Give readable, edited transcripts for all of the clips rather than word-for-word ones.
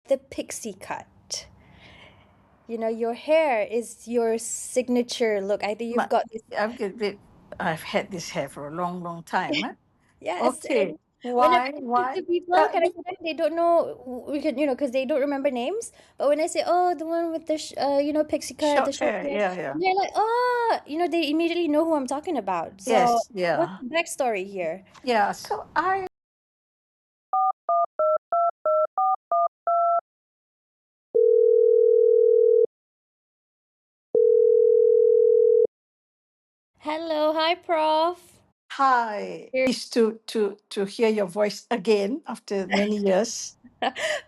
the pixie cut. You know, your hair is your signature look. I think you've My, got this. I've had this hair for a long, long time. Huh? Yes, Okay. and when I Why? speak Why? to people, Uh, can I be- say that they don't know? We can, because they don't remember names. But when I say, "Oh, the one with the, pixie cut, the Short short hair. hair," Yeah, yeah. and they're like, "Oh," they immediately know who I'm talking about. So, Yes, what's yeah. the backstory here? Yeah. So I Hello, hi, Prof. Hi. Here, Pleased to hear your voice again after many years.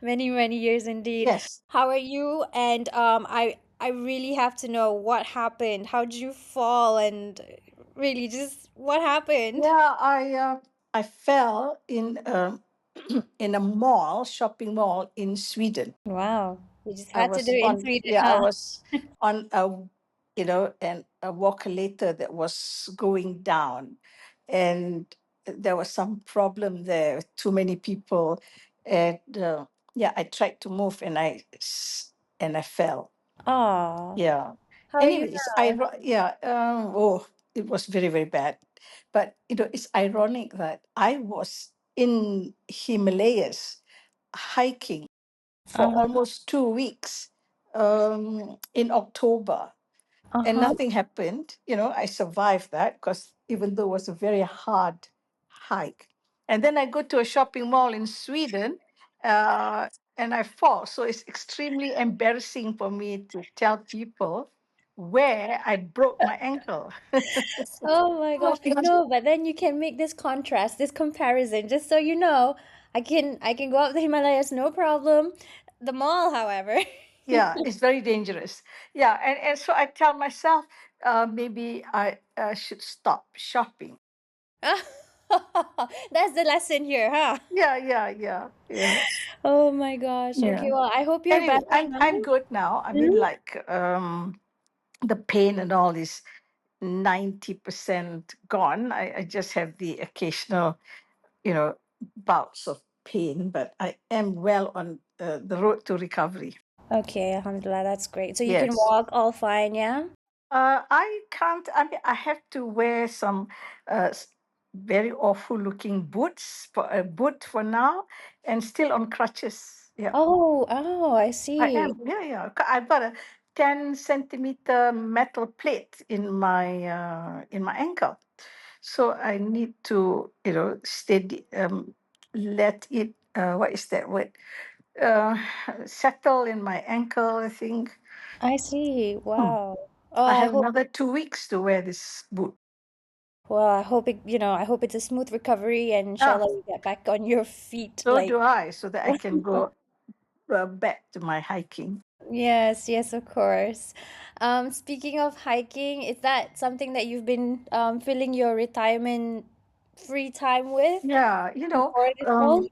many many years indeed. Yes. How are you? And I really have to know what happened. How did you fall? And really, just what happened? Yeah, I fell in in a mall, shopping mall in Sweden. Wow, you just I had to do was it in on Sweden, yeah, I huh? was on a walker later that was going down, and there was some problem there, too many people, and yeah, I tried to move and I fell. Oh, Yeah. how are you Anyways, now? it was very, very bad. But it's ironic that I was in Himalayas hiking for Uh-huh. almost 2 weeks in October, and Uh-huh. nothing happened. I survived that because even though it was a very hard hike. And then I go to a shopping mall in Sweden, uh, and I fall. So it's extremely embarrassing for me to tell people where I broke my ankle. Oh my gosh. No, but then you can make this contrast, this comparison, just so you know. I can go up the Himalayas, no problem. The mall, however. Yeah, it's very dangerous. Yeah, and so I tell myself maybe I should stop shopping. That's the lesson here, huh? Yeah, yeah, yeah, yeah, Oh my gosh. Okay, yeah. well, I hope you're Anyway, better I'm now. good now. I mean, Mhm. like the pain and all is 90% gone. I just have the occasional, bouts of pain, but I am well on the road to recovery. Okay, alhamdulillah, that's great. So you can Yes. walk all fine, yeah? I can't. I mean, I have to wear some very awful looking boots for a boot for now, and still on crutches. Yeah, Oh, I I see. am. Yeah, yeah. I've got a 10 centimeter metal plate in my ankle, so I need to steady let it. What is that word? Uh, Settle in my ankle. I think. I see. Hmm. Wow. Oh, I I have hope another 2 weeks to wear this boot. well, I hope it's a smooth recovery and Ah, inshallah you get back on your feet so like do I, so that I can go back to my hiking. yes, yes, of course. Speaking of hiking, is that something that you've been filling your retirement free time with Yeah, before this whole?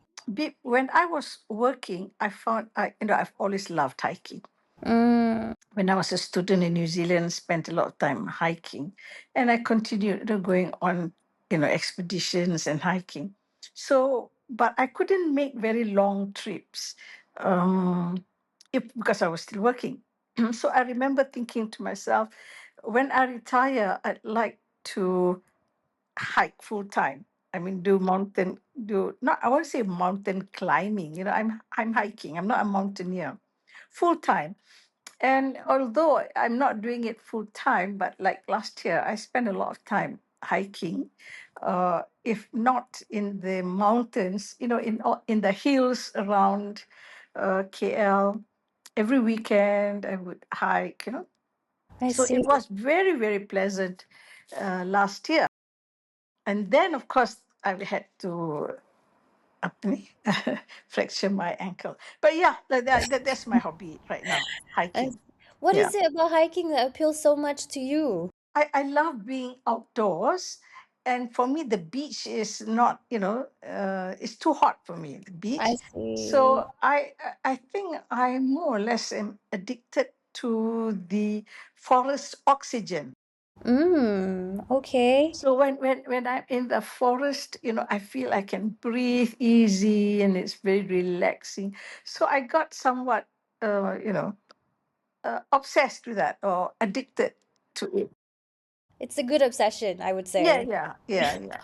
when I was working, I found I've always loved hiking. Mm, When I was a student in New Zealand, spent a lot of time hiking, and I continued going on expeditions and hiking. So, but I couldn't make very long trips, because I was still working. So I remember thinking to myself, when I retire, I'd like to hike full time. I mean, do not. I want to say mountain climbing. I'm hiking. I'm not a mountaineer, full time. And although I'm not doing it full time, but like last year, I spent a lot of time hiking. If not in the mountains, in the hills around KL. Every weekend, I would hike. I So see. it was very, very pleasant last year. And then, of course, I had to apa ni, fracture my ankle. But yeah, that's my hobby right now, I, hiking. what Yeah. is it about hiking that appeals so much to you? I love being outdoors. And for me, the beach is not, it's too hot for me, the I beach. see. So I think I more or less am addicted to the forest oxygen. Okay. So when I'm in the forest, I feel I can breathe easy and it's very relaxing. So I got somewhat, obsessed with that or addicted to it. It's a good obsession, I would Yeah, say. yeah, yeah, yeah.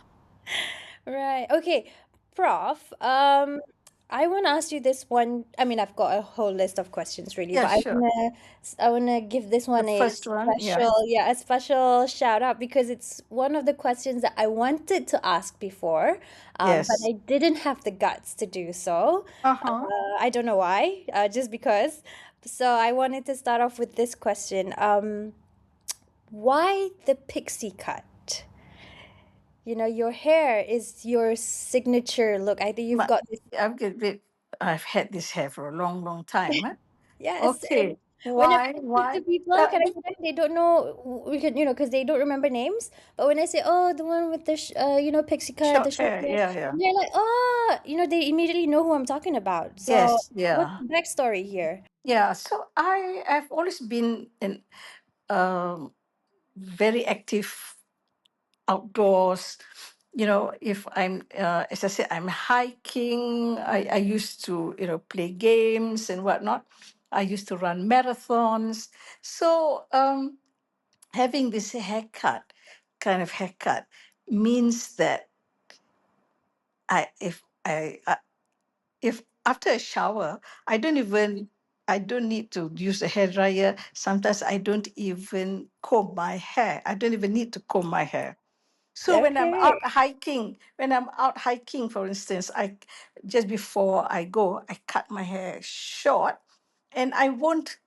Right. Okay. Prof, I want to ask you this one. I mean, I've got a whole list of questions really, Yeah, but sure. I wanna give this The one a first one, yeah. a special shout out because it's one of the questions that I wanted to ask before, but Yes. I didn't have the guts to do so. Uh-huh. I don't know why, just because. So I wanted to start off with this question. Why the pixie cut? You know, your hair is your signature look. I think you've But got this. I've had this hair for a long, long time. Huh? Yes, and Okay. when I Why? speak to Why? people, can I say that they don't know we can, because they don't remember names. But when I say, "Oh, the one with the pixie cut, the Short short hair. hair," Yeah, yeah. they're like, "Oh," they immediately know who I'm talking about. So, Yes, what's yeah. the backstory here? Yeah. So I've always been an very active outdoors. If as I said, I'm hiking. I used to, play games and whatnot. I used to run marathons. So having this kind of haircut, means that I if I if after a shower, I don't need to use a hair dryer. Sometimes I don't even comb my hair. I don't even need to comb my hair. So Okay. when I'm out hiking, for instance, I just before I go, I cut my hair short, and I won't.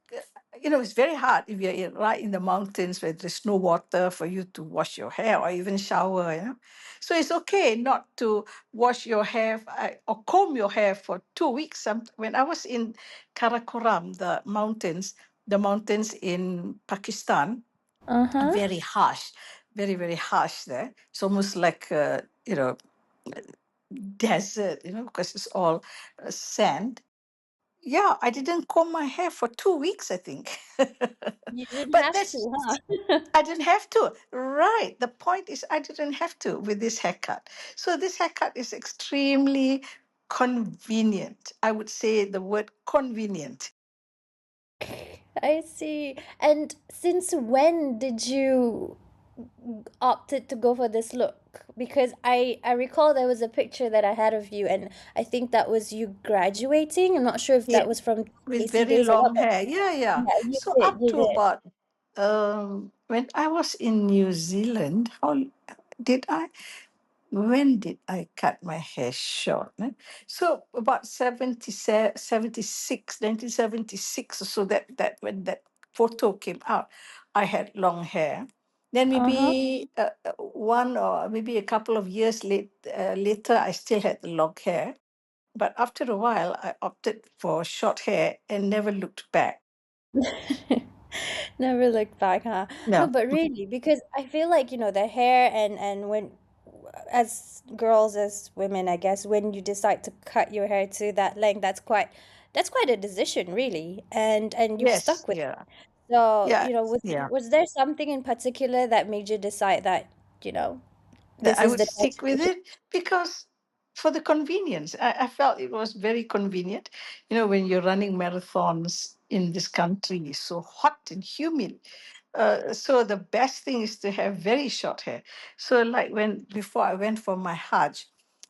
It's very hard if you're right in the mountains where there's no water for you to wash your hair or even shower. So it's okay not to wash your hair or comb your hair for 2 weeks. When I was in Karakoram, the mountains in Pakistan, Uh-huh. very harsh, very, very harsh there. It's almost like, desert, because it's all sand. Yeah, I didn't comb my hair for 2 weeks, I think. You didn't But have to, huh? I didn't have to. Right. The point is, I didn't have to with this haircut. So, this haircut is extremely convenient. I would say the word convenient. I see. And since when did you opted to go for this look? Because I recall there was a picture that I had of you, and I think that was you graduating. I'm not sure if Yeah, that was from with AC very days or what, long but hair. Yeah, yeah. yeah, So, you up to did. about when I was in New Zealand, how did I? When did I cut my hair short? So about 76, 1976 or so, that when that photo came out, I had long hair. Then Uh-huh. maybe one or maybe a couple of years later, I still had the long hair. But after a while, I opted for short hair and never looked back. Never looked back, huh? No, No. but really, because I feel like, the hair and when as girls, as women, I guess, when you decide to cut your hair to that length, that's quite a decision, really. And you've Yes. stuck with Yeah. it. So, Yeah. Yeah. was there something in particular that made you decide that, That this I is would the stick with destination? it because for the convenience. I felt it was very convenient. When you're running marathons in this country, it's so hot and humid. So the best thing is to have very short hair. So like when before I went for my Hajj,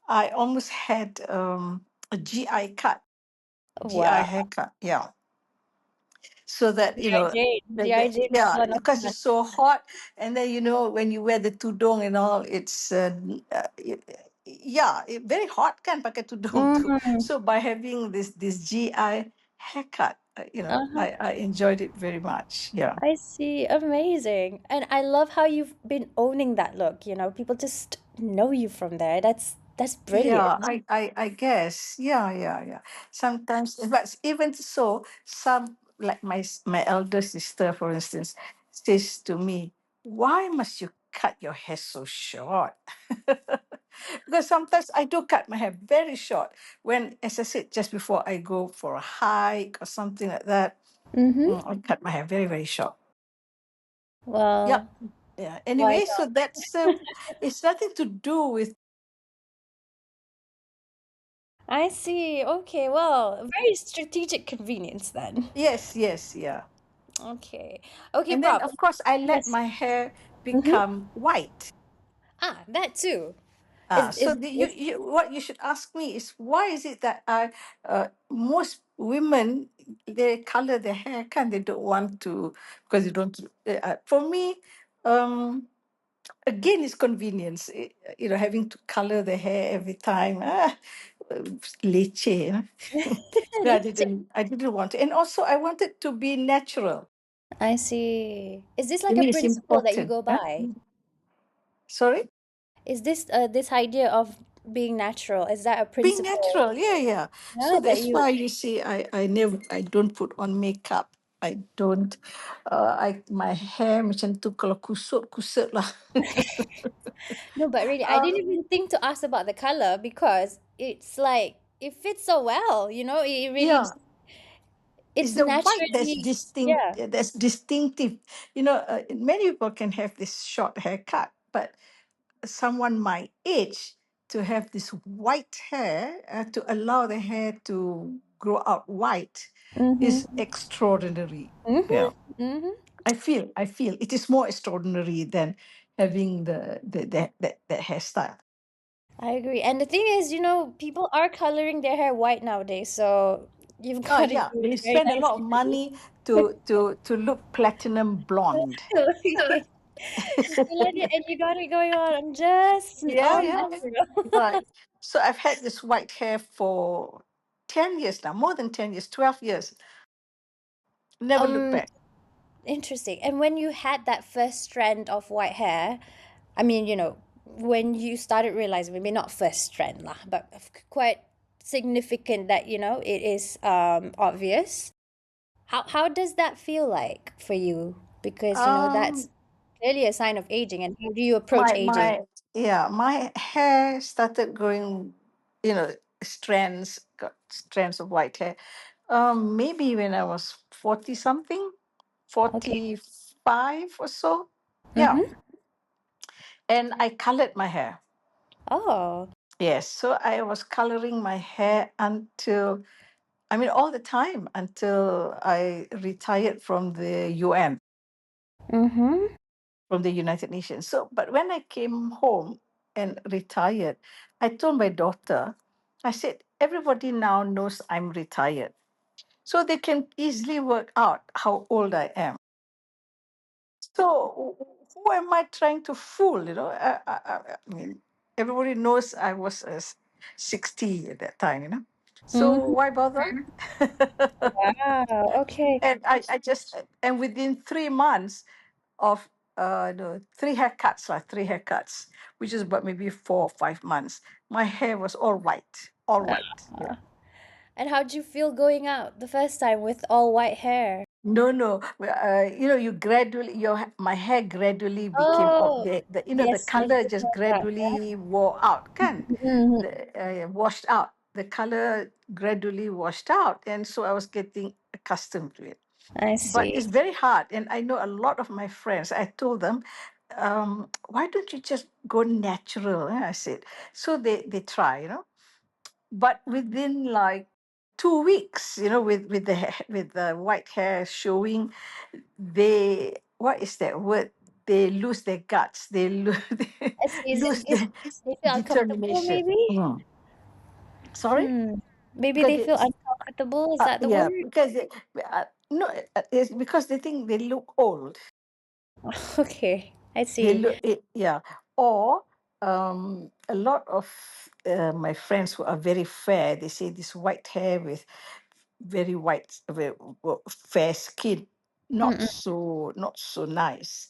I almost had a GI cut, GI Wow. haircut. Yeah, so that GI Jane. GI Jane yeah, Mazlan because Othman. it's so hot, and then when you wear the tudung and all, it's yeah, very hot kan pakai tudung too. Mm. So by having this GI haircut, Uh-huh. I enjoyed it very much. Yeah. I see. Amazing. And I love how you've been owning that look, people just know you from there. That's Yeah, brilliant. I guess. Yeah, yeah, yeah. Sometimes, but even so, some like my elder sister, for instance, says to me, "Why must you cut your hair so short?" Because sometimes I do cut my hair very short when, as I said, just before I go for a hike or something like that. Mm-hmm. I cut my hair very, very short. Well, Yep. Yeah. Why Anyway, so that's it's nothing to do with. I see. Okay, well, very strategic convenience then. Yes, yes, yeah. Okay. Okay, And then Prof. of course I let Yes. my hair Mm-hmm. become white. Ah, that too. So Is what you should ask me is why is it that most women they color their hair and they don't want to because they don't. For me, um, again, it's convenience. Having to color the hair every time. Leceh. No, I didn't want to, and also I wanted to be natural. I see. Is this To like a me, it's principle that you important. go Huh? by? Sorry. Is this idea of being natural, is that a Being principle, natural, yeah, yeah. So yeah, that that's you why you see, I don't put on makeup. I don't. My hair macam tu kalau kusut kusut lah. No, but really, I didn't uh, even think to ask about the color because it's like it fits so well, it really yeah, just it's it's the white that's naturally, distinct. yeah. That's distinctive. Many people can have this short haircut, but someone my age to have this white hair to allow the hair to grow out white is Mm-hmm. extraordinary. Yeah. Mm-hmm. Mm-hmm. I feel it is more extraordinary than having that hairstyle. I agree. And the thing is, people are coloring their hair white nowadays, so you've Oh got it yeah, doing they very spend a lot of nicely. money to look platinum blonde. You let it and you got it going on just Yeah, all yeah, natural. right. So I've had this white hair for 10 years now, more than 10 years, 12 years. Never look Um, back. Interesting. And when you had that first strand of white hair, I mean, when you started realizing, maybe not first strand lah, but quite significant that, it is obvious. How does that feel like for you? Because, that's Um, clearly a sign of aging. And how do you approach my aging? my yeah, my hair started growing, you know, got strands of white hair. Maybe when I was 40 something, Okay. 45 or so. Yeah. Mm-hmm. And I colored my hair. Oh. Yes. So I was coloring my hair all the time until I retired from the UN, Mm-hmm. from the United Nations. So, but when I came home and retired, I told my daughter, I said, everybody now knows I'm retired. So they can easily work out how old I am. So who am I trying to fool? I mean, everybody knows I was 60 at that time. So Mm-hmm. why bother? Wow. Okay. And within 3 months of no, three haircuts, which is about maybe 4 or 5 months, my hair was all white, all white. Yeah. And how'd you feel going out the first time with all white hair? No, no. You gradually, my hair gradually became, Oh, the yes, yes, color you just told that. gradually wore out, can Mhm. washed out. The color gradually washed out, and so I was getting accustomed to it. I But see. it's very hard, and I know a lot of my friends. I told them, why don't you just go natural? I said, so they try, but within like 2 weeks, with the white hair showing, they what is that word? They lose their guts. They I see. lose Is their they feel uncomfortable, determination. maybe? Sorry, Hmm. Maybe because they feel uncomfortable. Is that the yeah, word? because no, it's because they think they look old. Okay, I They see. look it, yeah. Or a lot of my friends who are very fair, they say this white hair with very white, fair skin, Mm-mm. not so nice.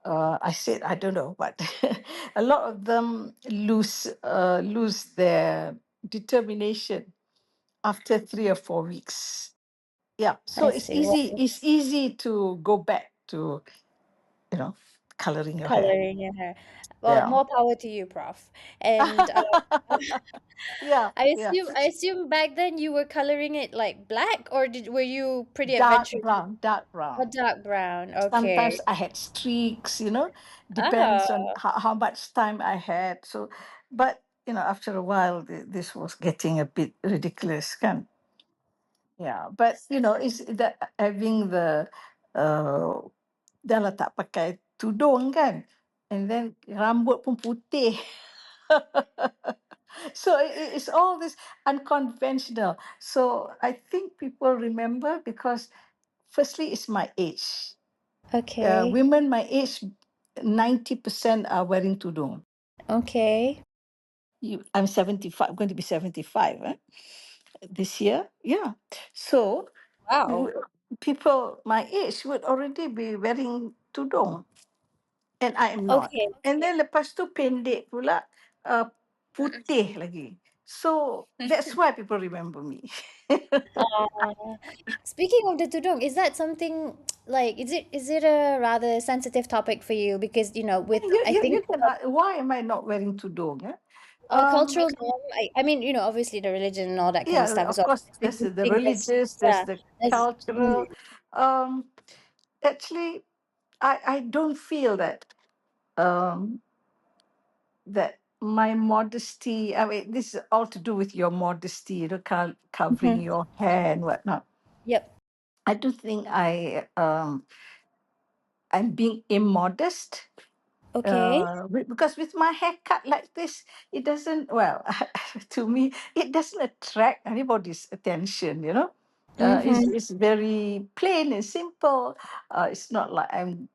I said I don't know, but a lot of them lose their determination after 3 or 4 weeks. Yeah, so I it's see. easy. Well, It's easy to go back to you know. coloring your hair. Coloring your hair. Well, Yeah. more power to you, Prof. And Yeah, I yeah. assume I assume back then you were coloring it like black, or were you pretty Dark adventurous? brown, dark A brown. dark brown. Okay. Sometimes I had streaks, depends on Oh, how much time I had. So, but after a while, this was getting a bit ridiculous, kan? Yeah, but it's that having the uh, dah lah tak pakai tudung kan, and then rambut pun putih. So it's all this unconventional. So I think people remember because firstly it's my age. okay. Women my age, 90% are wearing tudung. Okay. I'm 75, going to be 75 this year. Yeah. So Wow. w- people my age would already be wearing tudung, and I am not. Okay. And then lepas tu pendek pula, putih lagi. So that's why people remember me. Uh, Speaking of the tudung, is that something like is it a rather sensitive topic for you? Because with you, I you, think you can, why am I not wearing tudung? cultural norm. I mean, obviously the religion and all that kind of Yeah, stuff is of course, obviously a there's big the thing. That's religious, there's yeah. the That's cultural. Um, Actually, I don't feel um, that my modesty. I mean, this is all to do with your modesty, covering Mhm. your hair and whatnot. Yep. I do think I'm being immodest. Okay. Because with my haircut like this, it doesn't, well, to me, it doesn't attract anybody's attention, Mm-hmm. It's very plain and simple. It's not like I'm,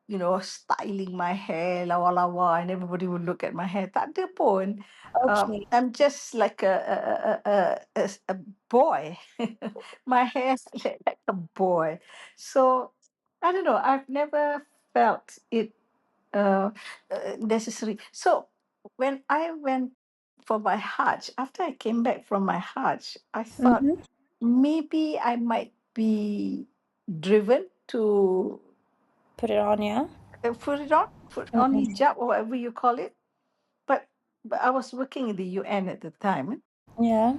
styling my hair, lawa-lawa, and everybody will look at my hair. Tak ada pun. Okay. I'm just like a boy. My hair's like a boy. So, I don't know, I've never felt it uh, necessary. So when I went for my Hajj, after I came back from my Hajj, I thought Mm-hmm. maybe I might be driven to Put it on, yeah. put on Mm-hmm. hijab or whatever you call it. But I was working in the UN at the time. Yeah.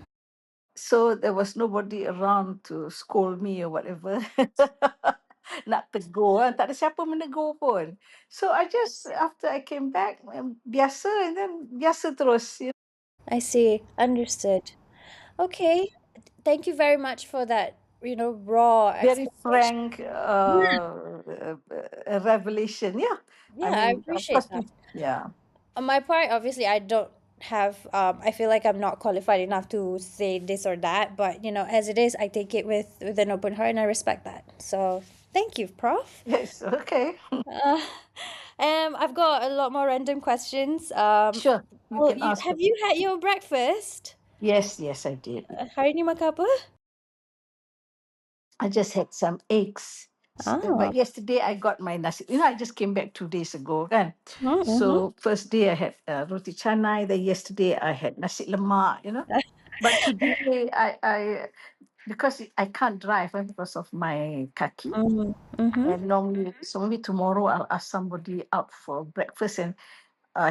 So there was nobody around to scold me or whatever. Nak tegur kan. Tak ada siapa menegur pun. So I just, after I came back, biasa and then biasa terus. I see. Understood. Okay. Thank you very much for that, raw Very explanation. frank Yeah. revelation. Yeah. I Yeah, I mean, of appreciate course, that. yeah. On my part, obviously, I don't have, I feel like I'm not qualified enough to say this or that, but, as it is, I take it with an open heart and I respect that. So, thank you, Prof. Yes, okay. Uh, I've got a lot more random questions. Sure, you Well, can ask. have you had your breakfast? Yes, yes, I did. Hari ni makan apa? I just had some eggs. Ah. But yesterday I got my nasi. I just came back 2 days ago, kan? Mm-hmm. So first day I had roti canai. Then yesterday I had nasi lemak. But today I because I can't drive because of my kaki. Mm-hmm. And normally, so maybe tomorrow I'll ask somebody out for breakfast, and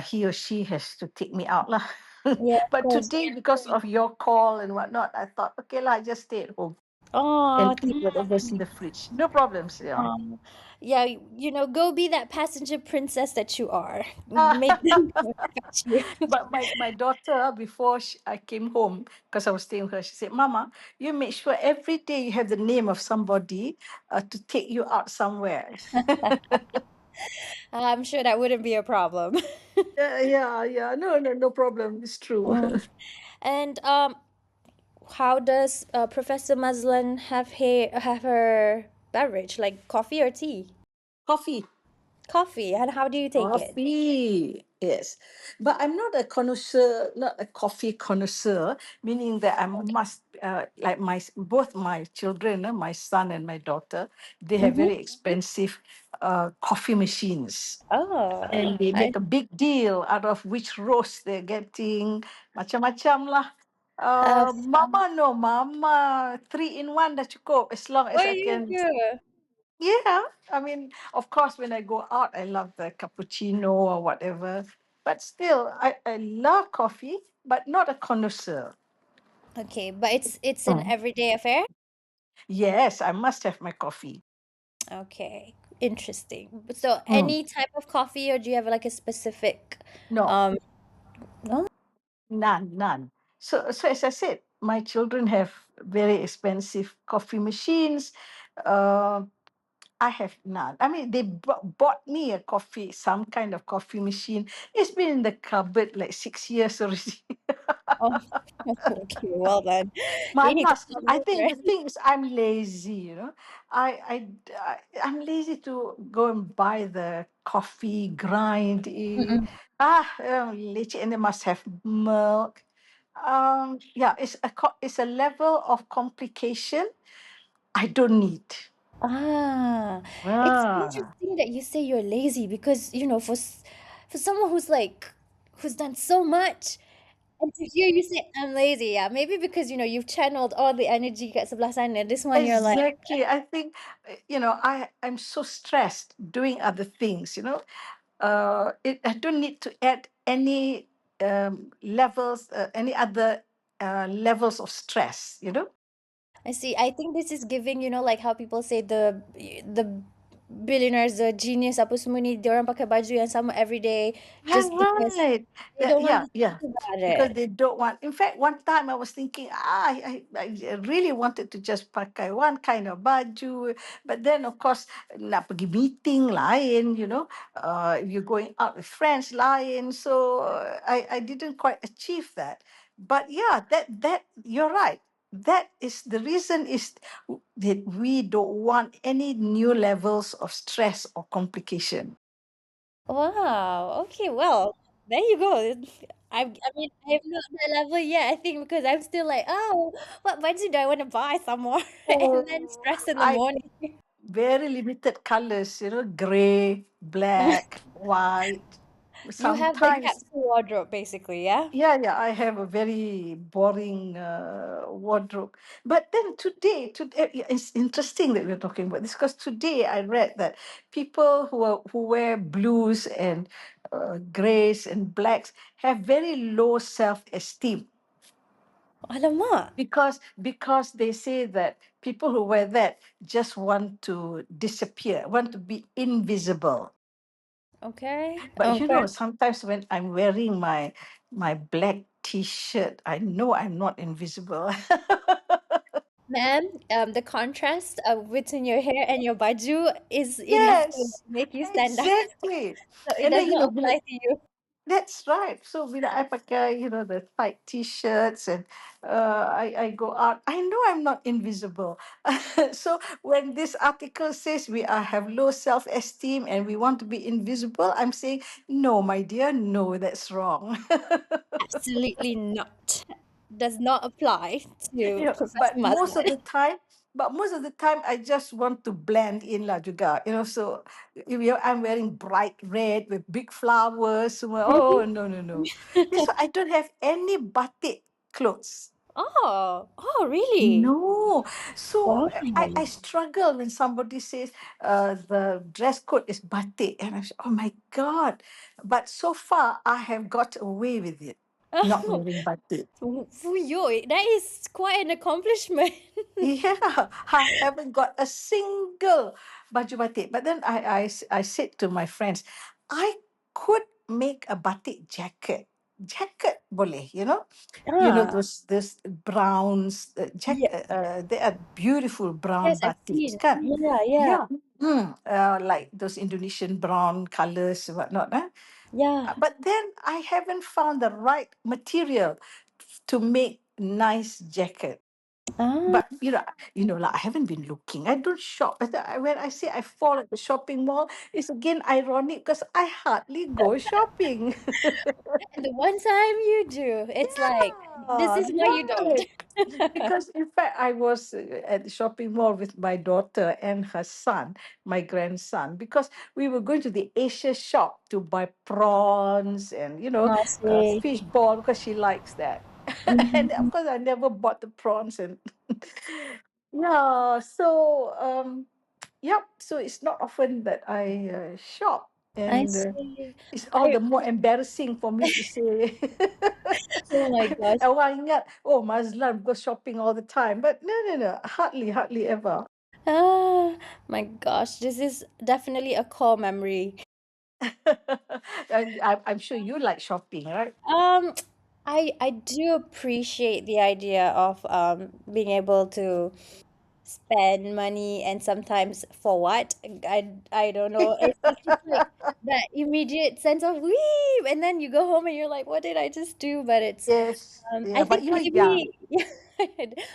he or she has to take me out lah. Yeah, of But course. today, because of your call and whatnot, I thought, okay lah, I just stay at home Oh, and eat whatever's in the fridge. No problems, yeah. yeah, go be that passenger princess that you are. Make them fetch you. But my daughter, before I came home, because I was staying with her, she said, Mama, you make sure every day you have the name of somebody to take you out somewhere. I'm sure that wouldn't be a problem. Yeah, yeah. No, no, no problem. It's true. Mm. And how does Professor Mazlan have her beverage, like coffee or tea? Coffee. Coffee, and how do you take it? Coffee, yes. But I'm not a connoisseur, not a coffee connoisseur, meaning that I must, like both my children, my son and my daughter, they have Mm-hmm. very expensive coffee machines. Oh, And they I make a big deal out of which roast they're getting, macam-macam lah. have. Mama no, Mama 3-in-1 dah cukup as long Oh, as I you can. do. Yeah, I mean, of course, when I go out, I love the cappuccino or whatever. But still, I love coffee, but not a connoisseur. Okay, but it's an Mm. everyday affair? Yes, I must have my coffee. Okay, interesting. So Mm. any type of coffee, or do you have like a specific No, um no? none, none. So as I said, my children have very expensive coffee machines. Uh, I have none. I mean, they bought me a coffee, some kind of coffee machine. It's been in the cupboard like 6 years already. Oh, okay, well then. They need to Malas. come I think over. the thing is I'm lazy, you know. I'm lazy to go and buy the coffee, grind it. Mm-mm. Leceh, and they must have milk. Yeah, it's a level of complication I don't need. Ah, it's Ah, interesting that you say you're lazy because, for someone who's like who's done so much, and to hear you say I'm lazy, yeah, maybe because you've channeled all the energy kat sebelah sana. This one you're like, exactly. I think I'm so stressed doing other things. I don't need to add any levels, any other levels of stress. I see. I think this is giving, like how people say the billionaires, the genius apa semua ni, diorang pakai baju yang sama every day Yeah, just because right. they don't want Yeah, to yeah. think about Because it. they don't want. In fact, one time I was thinking, I really wanted to just pakai one kind of baju, but then of course nak pergi meeting lain, if you're going out with friends lain, so I didn't quite achieve that. But yeah, that you're right. That is the reason is that we don't want any new levels of stress or complication. Wow. Okay. Well, there you go. I mean, I'm not that level yet. I think because I'm still like, oh, what baju do I want to buy some more, and then Oh, stress in the I morning. very limited colors, gray, black, white. You have the Sometimes, capsule wardrobe, basically, yeah. yeah, yeah, I have a very boring wardrobe. But then today, yeah, it's interesting that we're talking about this because today I read that people who wear blues and grays and blacks have very low self-esteem Alamak. because they say that people who wear that just want to disappear, want to be invisible. Okay. But Okay. sometimes when I'm wearing my black t-shirt, I know I'm not invisible. Ma'am, the contrast between your hair and your baju is enough to Yes, make you stand out. exactly. So it And does then not apply to you. that's right. So when I pakai, the tight t-shirts and I go out, I know I'm not invisible. So when this article says we have low self-esteem and we want to be invisible, I'm saying, no, my dear, no, that's wrong. Absolutely not. Does not apply to Professor But most of Mazlan. the time, I just want to blend in lah juga. So if I'm wearing bright red with big flowers, semua, oh no no no. So I don't have any batik clothes. Oh, really? No. So Wow. I struggle when somebody says the dress code is batik. And I say, oh my God. But so far, I have got away with it, not Oh, wearing batik. fuyo, that is quite an accomplishment. Yeah, I haven't got a single baju batik. But then I said to my friends, I could make a batik jacket. Jacket boleh, Ah, those browns, yeah. they are beautiful brown Yes, I've batiks, seen. kan? Yeah, yeah, Yeah. Like those Indonesian brown colors, whatnot. yeah. But then I haven't found the right material to make nice jacket. Ah, But like I haven't been looking. I don't shop. When I say I fall at the shopping mall, it's again ironic because I hardly go shopping. and the one time you do, it's like, this is why you don't. Right. Because in fact, I was at the shopping mall with my daughter and her son, my grandson, because we were going to the Asia shop to buy prawns and I see. fish ball because she likes that. And of Mhm. course, I never bought the prawns and yeah. So Yep. So it's not often that I shop, I and see. it's all I the more embarrassing for me to say. Oh my gosh. Orang ingat, oh Mazlan goes shopping all the time, but no, no, no, hardly ever. Ah, my gosh, this is definitely a core memory. And I'm sure you like shopping, right? Um, I do appreciate the idea of being able to spend money, and sometimes for what? I don't know. It's just like that immediate sense of wee, and then you go home and you're like, what did I just do? But it's Yes, yeah, I but think you're young. maybe yeah.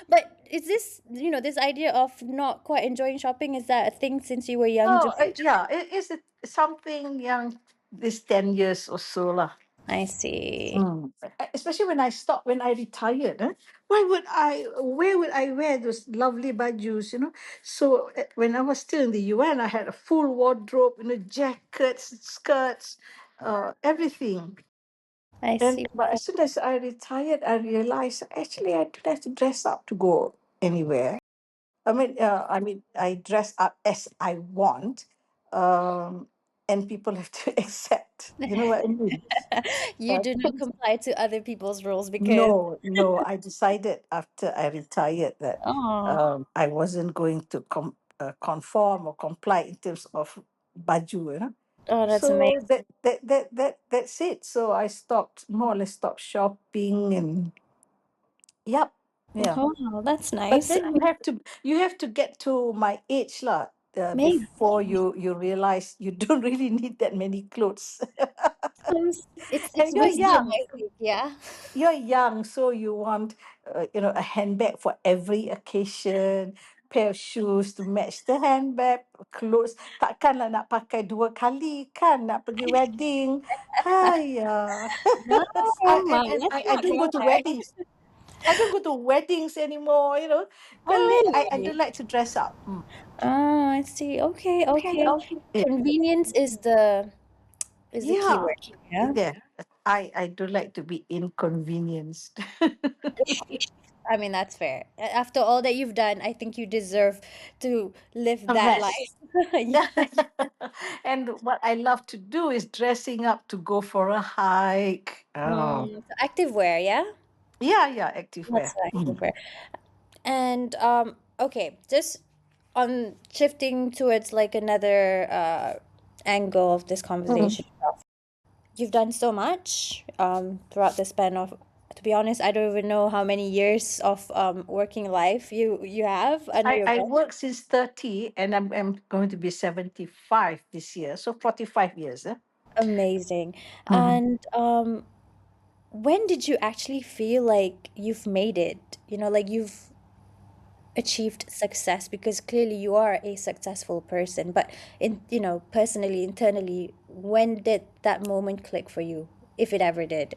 But is this, this idea of not quite enjoying shopping, is that a thing since you were young, Oh, Julie? yeah, it is something young, this 10 years or so lah. I see. Mm. Especially when I stopped, when I retired. Where would I wear those lovely bajus, So when I was still in the UN, I had a full wardrobe, jackets, skirts, everything. I And see. but as soon as I retired, I realized actually I don't have to dress up to go anywhere. I mean, I dress up as I want, um, and people have to accept. You know what I mean? You do not comply to other people's rules because No, no. I decided after I retired that oh, I wasn't going to conform or comply in terms of baju, oh, that's So amazing. that's it. So I stopped, more or less stopped shopping, and yep, yeah. Oh, that's But nice. then you have to get to my age lah, Maybe before you realize you don't really need that many clothes. it's And you're wisdom, young. I think, yeah. You're young, so you want a handbag for every occasion, pair of shoes to match the handbag, clothes. Takkanlah nak pakai dua kali kan, nak pergi wedding. Haiya. No, I, and, Mama, and let's I not don't go go to there. weddings. I don't go to weddings anymore, Oh, I really? don't like to dress up. Oh, I see. Okay, Okay, okay. okay. Yeah. Convenience is the key Yeah. word here. Yeah. I don't like to be inconvenienced. I mean, that's fair. After all that you've done, I think you deserve to live A that rest. life. Yeah. And what I love to do is dressing up to go for a hike. Oh, So active wear, yeah? yeah, yeah, active That's wear. the active wear. And okay, just on shifting towards like another angle of this Mm. conversation. You've done so much throughout the span of, to be honest, I don't even know how many years of working life you have under your I belt. work since 30, and I'm going to be 75 this year. So 45 years. Amazing. Mhm. And when did you actually feel like you've made it? Like you've achieved success, because clearly you are a successful person, but personally, internally, when did that moment click for you, if it ever did?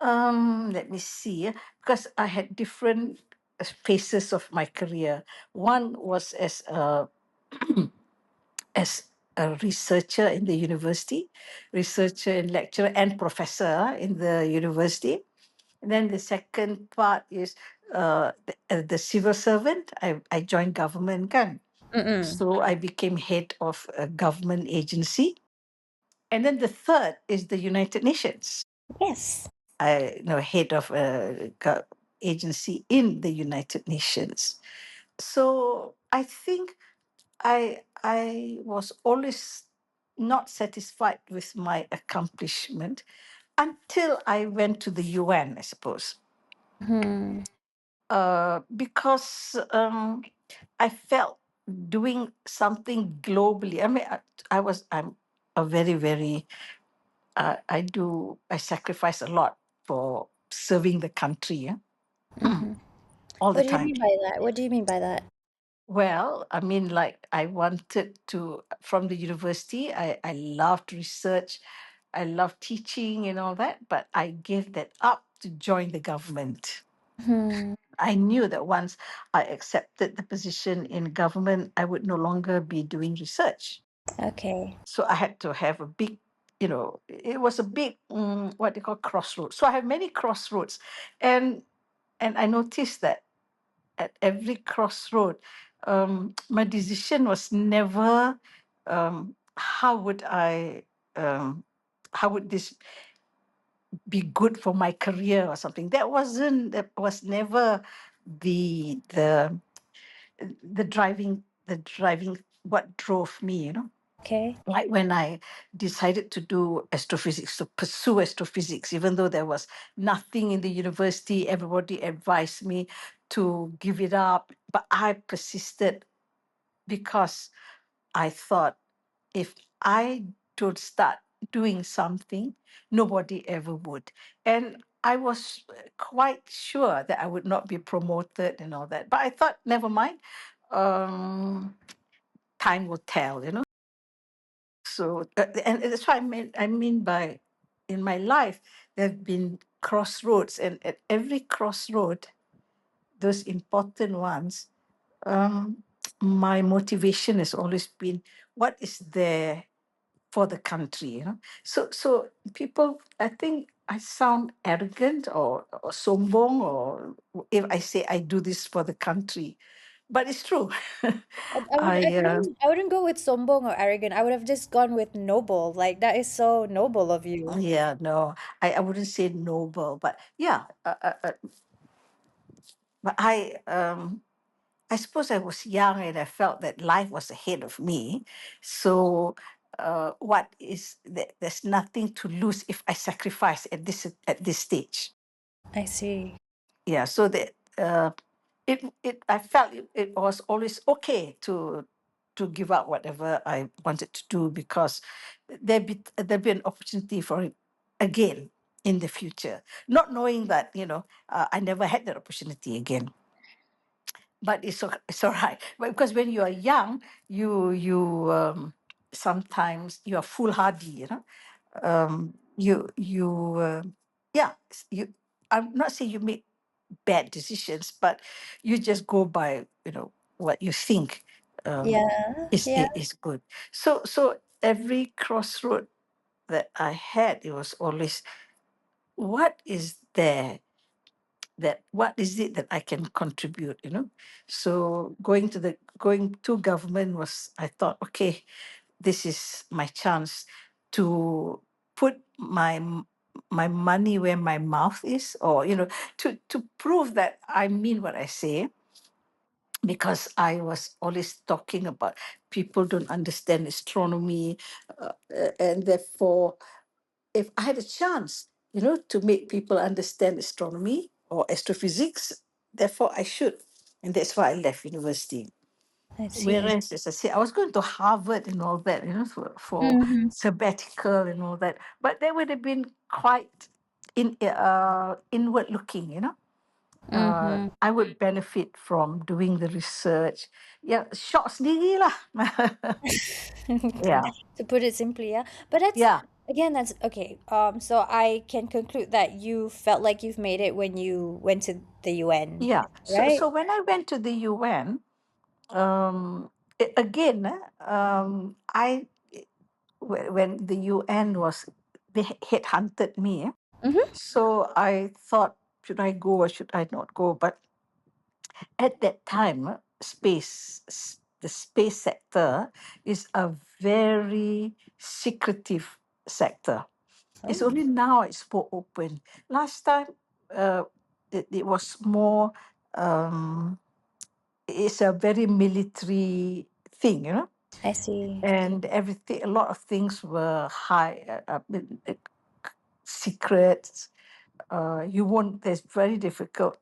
Let me see. Because I had different phases of my career. One was as a researcher in the university, researcher and lecturer and professor in the university. And then the second part is the civil servant. I joined government, kan? Mm-mm. So I became head of a government agency. And then the third is the United Nations. Yes. I head of a agency in the United Nations. So I think I was always not satisfied with my accomplishment until I went to the UN, I suppose, Hmm. because I felt doing something globally. I mean, I'm a very, very, I sacrifice a lot for serving the country, yeah? Hmm. All the What do you time. mean by that? What do you mean by that? Well, I mean, like I wanted to, from the university, I loved research, I loved teaching and all that, but I gave that up to join the government. Hmm. I knew that once I accepted the position in government, I would no longer be doing research. Okay. So I had to have a big, it was a big, what they call crossroads. So I have many crossroads, and I noticed that at every crossroad, my decision was never how would um, how would this be good for my career or something. That was never the the driving what drove me, Okay. like when I decided to do astrophysics, to pursue astrophysics, even though there was nothing in the university, everybody advised me to give it up. But I persisted because I thought if I don't start doing something, nobody ever would. And I was quite sure that I would not be promoted and all that. But I thought, never mind. Um, Time will tell. So, and that's what I mean by in my life, there have been crossroads, and at every crossroad, those important ones, um, my motivation has always been what is there for the country. So people, I think I sound arrogant or sombong, or if I say I do this for the country, but it's true. I I wouldn't go with sombong or arrogant. I would have just gone with noble. Like that is so noble of you. Yeah, no, I wouldn't say noble, but yeah, but I suppose I was young and I felt that life was ahead of me. So what is that? There's nothing to lose if I sacrifice at this stage. I see. Yeah, so that it I felt it was always okay to give up whatever I wanted to do, because there'd be an opportunity for it again in the future, not knowing that I never had that opportunity again. But it's all right. But because when you are young, you sometimes you are foolhardy. You yeah, you. I'm not saying you make bad decisions, but you just go by what you think um, Yeah. is Yeah. is good. So every crossroad that I had, it was always what is there, that what is it that I can contribute. So going to government was, I thought, okay, this is my chance to put my money where my mouth is, or to prove that I mean what I say, because I was always talking about people don't understand astronomy, and therefore, if I had a chance, to make people understand astronomy or astrophysics, therefore I should. And that's why I left university. I see. Whereas, as I said, I was going to Harvard and all that, for Mm-hmm. sabbatical and all that. But that would have been quite inward looking. Mm-hmm. I would benefit from doing the research. Yeah, short sendiri lah. Yeah, To put it simply, yeah. But that's yeah, again, that's okay. So I can conclude that you felt like you've made it when you went to the UN, yeah. So right? when I went to the UN, again, when the UN was, they headhunted me. Mm-hmm. So I thought, should I go or should I not go? But at that time, the space sector is a very secretive sector. It's Oh, only now it's more open. Last time, uh, it was more. Um, it's a very military thing. I see. And everything, a lot of things were high, secrets. You won't. It's very difficult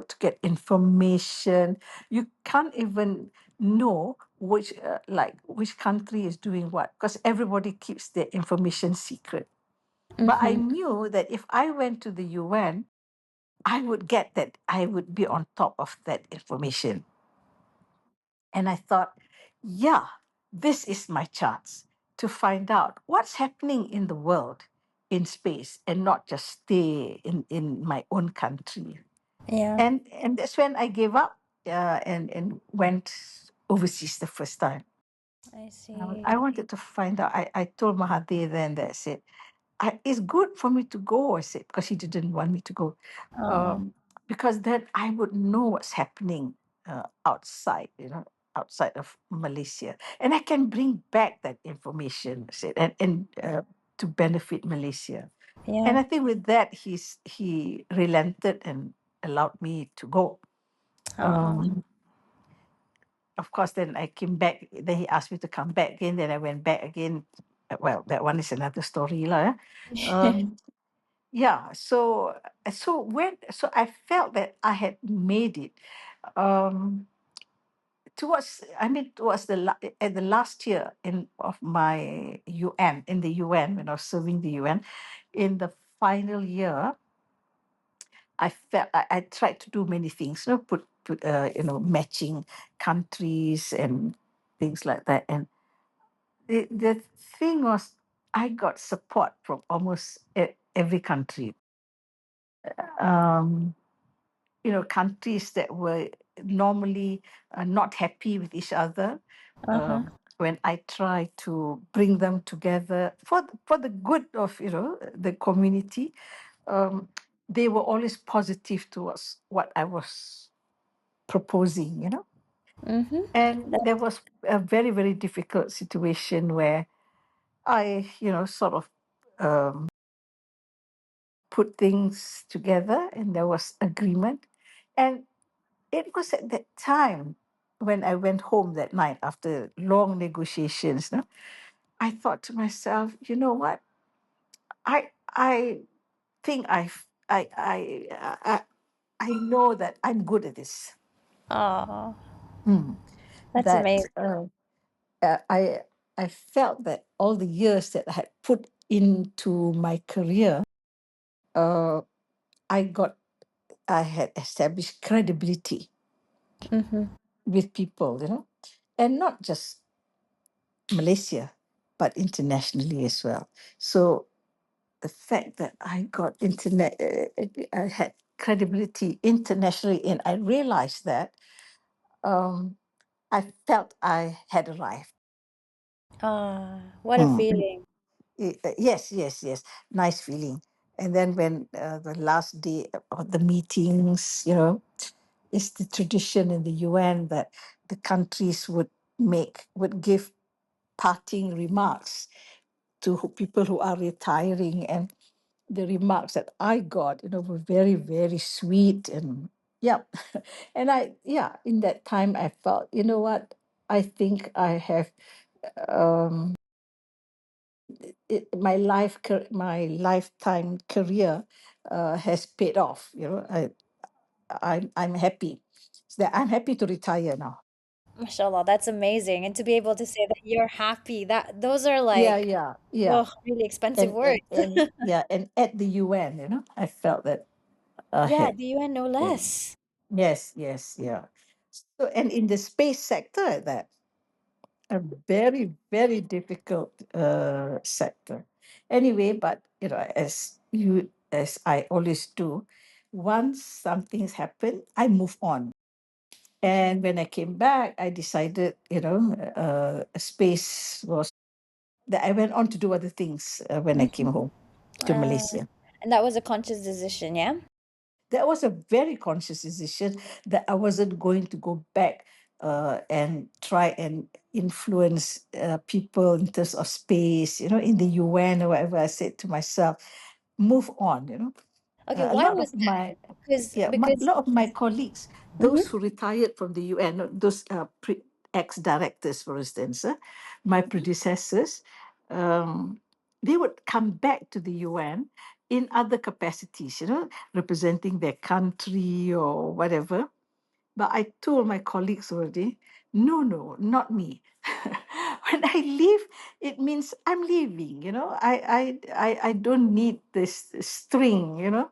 to get information. You can't even know which country is doing what, because everybody keeps their information secret. But I Mm-hmm. knew that if I went to the UN, I would get that. I would be on top of that information. And I thought, yeah, this is my chance to find out what's happening in the world in space, and not just stay in my own country. Yeah, And that's when I gave up, and went overseas the first time. I I see. wanted to find out. I told Mahathir then, that I said, it's good for me to go, I said, because he didn't want me to go. Oh, Um, because then I would know what's happening outside, outside of Malaysia, and I can bring back that information, I said, and to benefit Malaysia. And Yeah. I think with that, he relented and allowed me to go. Oh. Um, of course, then I came back. Then he asked me to come back again. Then I went back again. Well, that one is another story, lah. Um, yeah. So I felt that I had made it. Um, towards at the last year in of my UN in the UN, when I was serving the UN, in the final year, I felt I tried to do many things, put matching countries and things like that. And the thing was, I got support from almost every country. Um, countries that were normally not happy with each other. Uh-huh. When I try to bring them together for the good of the community, um, they were always positive towards what I was proposing. Mm-hmm. And That, there was a very, very difficult situation where I, sort of put things together, and there was agreement. And it was at that time when I went home that night after long negotiations. No, I thought to myself, you know what? I think I know that I'm good at this. oh, Mm. that's That amazing. I felt that all the years that I had put into my career, uh, I got I had established credibility Mm-hmm. with people, and not just Malaysia, but internationally as well. So the fact that I got I had credibility internationally, and I realized that um, I felt I had arrived. Ah, what a Mm. feeling. Yes, yes, yes. Nice feeling. And then when the last day of the meetings, it's the tradition in the UN that the countries would give parting remarks to people who are retiring, and the remarks that I got, were very, very sweet, and yeah. And in that time I felt, you know what, I think I have my lifetime career has paid off. I'm happy. So that I'm happy to retire now. Mashallah, that's amazing. And to be able to say that you're happy, that those are Yeah, like, yeah, yeah. oh, really expensive And words. yeah, and at the UN, I felt that I Yeah, had. the UN no Yeah. less. Yes, yes, yeah. So, and in the space sector, that a very, very difficult sector. Anyway, but as I always do, once something's happened, I move on. And when I came back, I decided, space was that I went on to do other things when I came Mhm. home to Ah, Malaysia. and that was a conscious decision, yeah? That was a very conscious decision that I wasn't going to go back and try and influence people in terms of space, in the UN or whatever. I said to myself, move on, Okay, a why lot of was that? my yeah, a Because lot of my colleagues, those Mhm. who retired from the UN, those ex-directors, for instance, my predecessors, um, they would come back to the UN in other capacities, representing their country or whatever. But I told my colleagues already, no, no, not me. When I leave, it means I'm leaving. I don't need this string.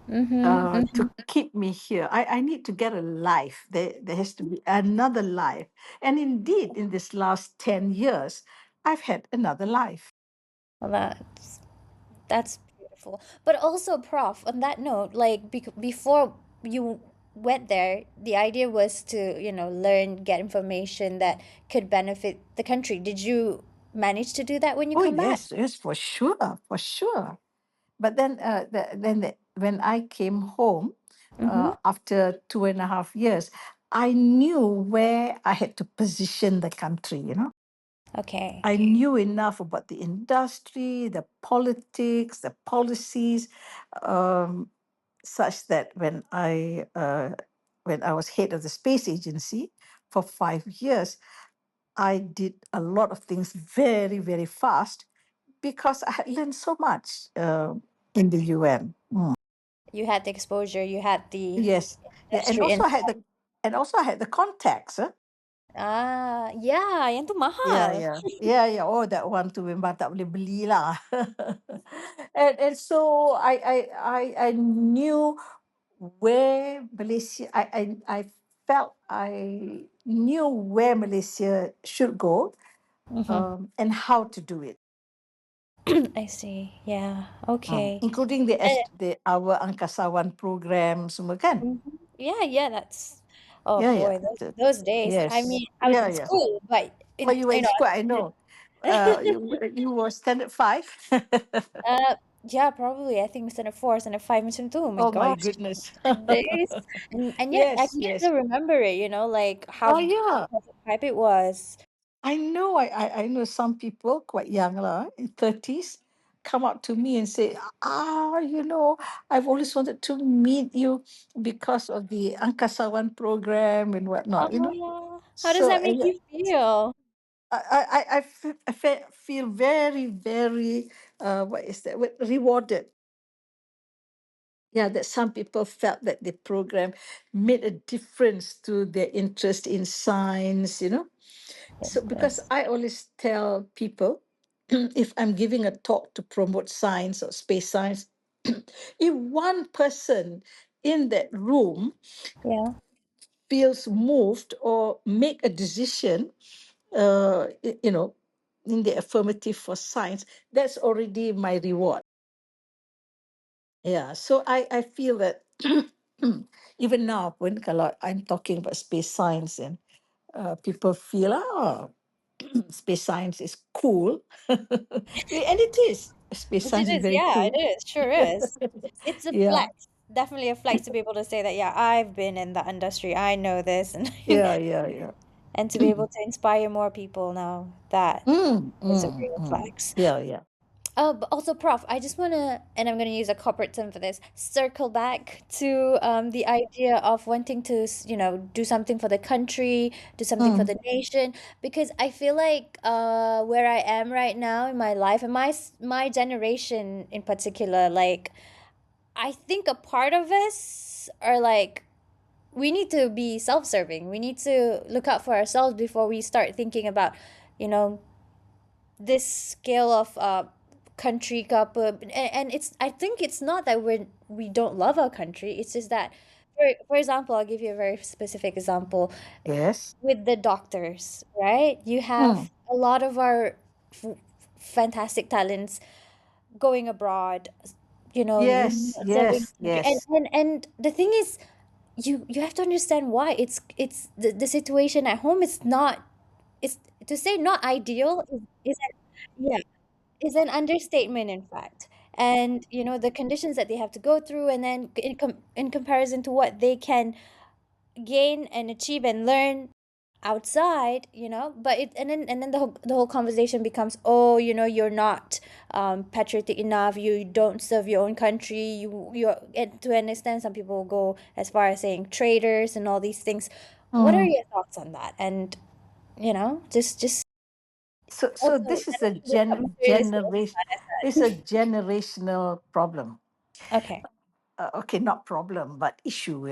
Mm-hmm. To keep me here. I need to get a life. There has to be another life. And indeed, in this last 10 years, I've had another life. Well, that's beautiful. But also, Prof, on that note, like before you went there, the idea was to, learn, get information that could benefit the country. Did you manage to do that when you Oh, come back? yes, yes, for sure, for sure. But then, when I came home Mm-hmm. after 2.5 years, I knew where I had to position the country, you know. Okay. I knew enough about the industry, the politics, the policies, um, such that when I was head of the space agency for 5 years, I did a lot of things very, very fast because I had learned so much in the UN. You had the exposure, you had the Yes, yeah, and industry also I insight. had the contacts. Huh? Ah, yeah, yang tu Yeah, mahal. yeah, yeah, yeah. Oh, that one tu memang tak boleh beli lah. And so I knew where Malaysia. I felt I knew where Malaysia should go, Mm-hmm. and how to do it, I see. Yeah. Okay. including Eh, our Angkasawan program semua kan. mhm. Yeah, yeah, that's oh Yeah, yeah. boy, those days. I Yes. mean, I was Yeah, in yeah. school, but Well, in you were in school, I I know. You were standard five. uh yeah, probably. I think Center 4, Center 5, and Center 2. Oh my Oh my gosh. goodness. The days. And yet I Yes, can yes. still remember it, like Oh how yeah. hype it was. I know. I know some people quite young lah, in 30s, come up to me and say, I've always wanted to meet you because of the Angkasawan program and whatnot. Oh, how does So that make you feel? I feel very, very, what is that word? Rewarded. Yeah, that some people felt that the program made a difference to their interest in science. So, because Yes. I always tell people, if I'm giving a talk to promote science or space science, if one person in that room Yeah. feels moved or make a decision, in the affirmative for science, that's already my reward. Yeah, so I feel that even now, when kalau I'm talking about space science and people feel, space science is cool. And it is. Space Which it science is is, very yeah, it cool. is, sure is. It's a Yeah, flex, definitely a flex to be able to say that, yeah, I've been in the industry, I know this, and yeah, yeah, yeah. and to be able to inspire more people now, that is a real flex. Yeah, yeah. But also, Prof, I just want to, and I'm going to use a corporate term for this, circle back to the idea of wanting to, do something for the country, do something for Mm, the nation, because I feel like where I am right now in my life, and my generation in particular, like, I think a part of us are like, we need to be self-serving. We need to look out for ourselves before we start thinking about, you know, this scale of country ke apa. And it's, I think it's not that we don't love our country. It's just that, for example, I'll give you a very specific example yes. with the doctors, right? You Mm, have a lot of our f- fantastic talents going abroad, yes, serving yes, country. And yes. the thing is, you have to understand why it's the situation at home is not, it's to say not ideal is yeah, is an understatement, in fact. And the conditions that they have to go through, and then in comparison to what they can gain and achieve and learn outside, but and then the whole conversation becomes, oh, you're not patriotic enough, you don't serve your own country, you're, and to an extent some people go as far as saying traitors and all these things. What are Mm. your thoughts on that? And just So also, this I is don't a want to wake up materialistic on it's a that. generational problem. Okay. Okay, not problem, but issue.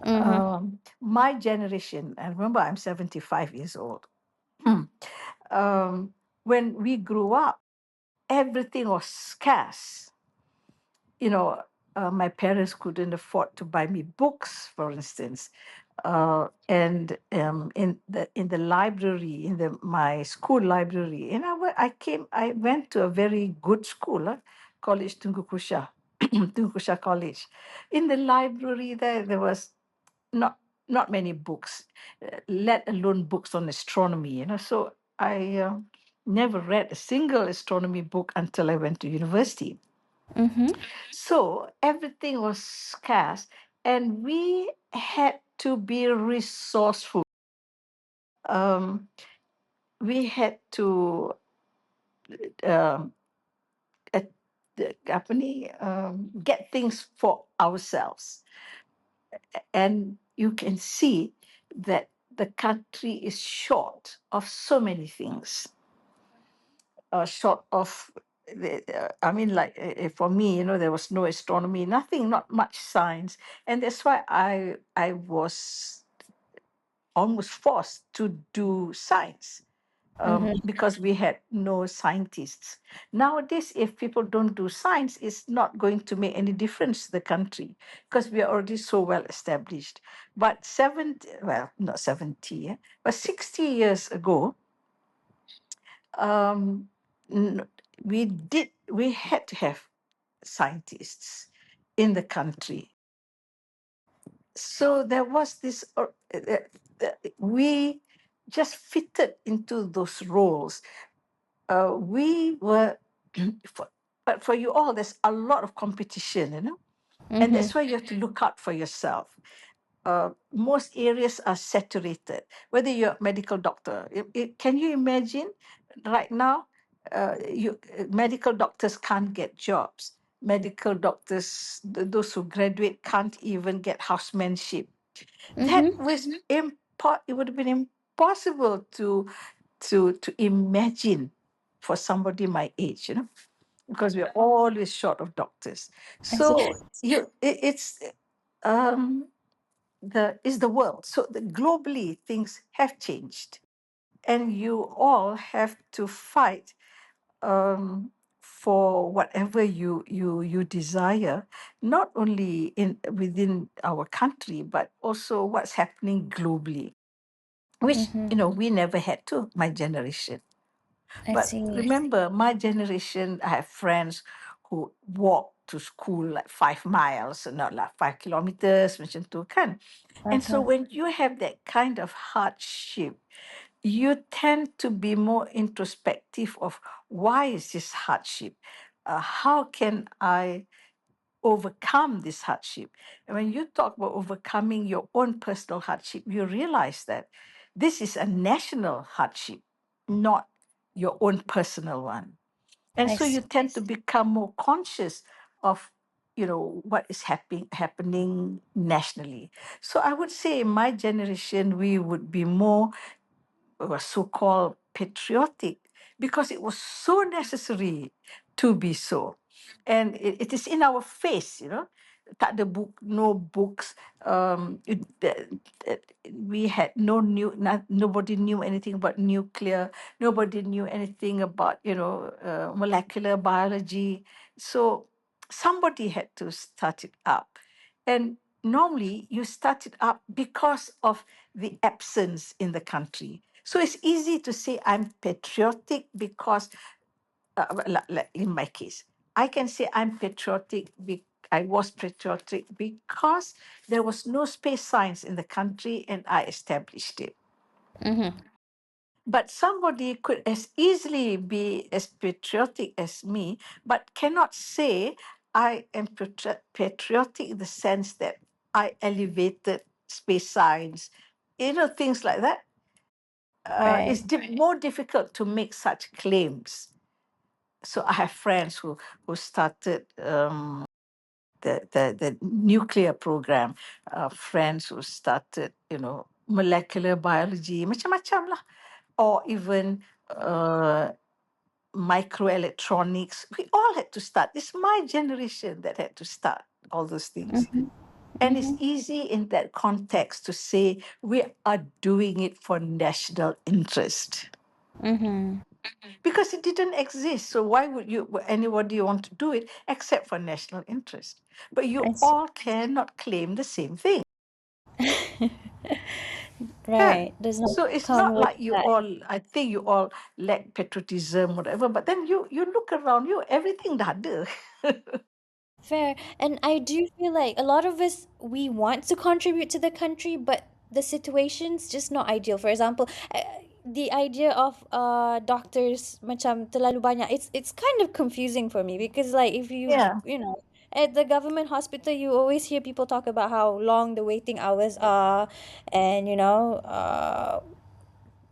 Mm-hmm. My generation, and remember, I'm 75 years old. um, when we grew up, everything was scarce. you know, my parents couldn't afford to buy me books, for instance. And in the library, my school library, and I went to a very good school, College Tunku Kusha, Tunku Kusha College. In the library there was not not many books, let alone books on astronomy. So I never read a single astronomy book until I went to university. Mm-hmm. So everything was scarce, and we had to be resourceful. Um, we had to um, at, apa ni, get things for ourselves. And you can see that the country is short of so many things. Short of, I mean, like for me, there was no astronomy, nothing, not much science. And that's why I was almost forced to do science, Mhm. because we had no scientists. Nowadays, if people don't do science, it's not going to make any difference to the country because we are already so well established. But 70, well, not 70, but 60 years ago, um, n- we had to have scientists in the country. So there was this, we just fitted into those roles. We were, for, but for you all, there's a lot of competition, and Mhm. that's why you have to look out for yourself. Most areas are saturated. Whether you're a medical doctor, can you imagine right now? Medical doctors can't get jobs. Medical doctors, those who graduate, can't even get housemanship. That Mhm. was it would have been impossible to imagine for somebody my age, because we're always short of doctors. I see. So it's um, is the world. So globally things have changed, and you all have to fight for whatever you desire, not only in within our country but also what's happening globally, which Mhm. we never had to, my generation. I But see. remember, my generation, I have friends who walk to school like 5 miles, not like 5 kilometers, macam tu kan. And so Uh-huh. when you have that kind of hardship, you tend to be more introspective of why is this hardship? How can I overcome this hardship? And when you talk about overcoming your own personal hardship, you realize that this is a national hardship, not your own personal one. And I so you see. tend to become more conscious of what is happening nationally. So I would say my generation, we would be more so-called patriotic because it was so necessary to be so. And it is in our face, Tak ada book, no books. We had nobody knew anything about nuclear. Nobody knew anything about, molecular biology. So somebody had to start it up. And normally you start it up because of the absence in the country. So it's easy to say I'm patriotic because, like in my case, I can say I'm patriotic. I was patriotic because there was no space science in the country and I established it. Mhm. But somebody could as easily be as patriotic as me, but cannot say I am patriotic in the sense that I elevated space science, things like that. Right. It's more difficult to make such claims. So I have friends who started the nuclear program, friends who started molecular biology, macam-macam lah, or even microelectronics. We all had to start. It's my generation that had to start all those things. Mhm. And it's Mhm. easy in that context to say we are doing it for national interest Mhm. because it didn't exist. So why would anybody want to do it except for national interest? But you I see. all cannot claim the same thing. Kan? Right. Does not So it's come not with like you that. all, I think you all lack patriotism, whatever, but then you look around you, everything dah ada. Fair. And I do feel like a lot of us, we want to contribute to the country, but the situation's just not ideal. For example, the idea of doctors macam terlalu banyak, it's kind of confusing for me because like if you Yeah. you know at the government hospital, you always hear people talk about how long the waiting hours are, and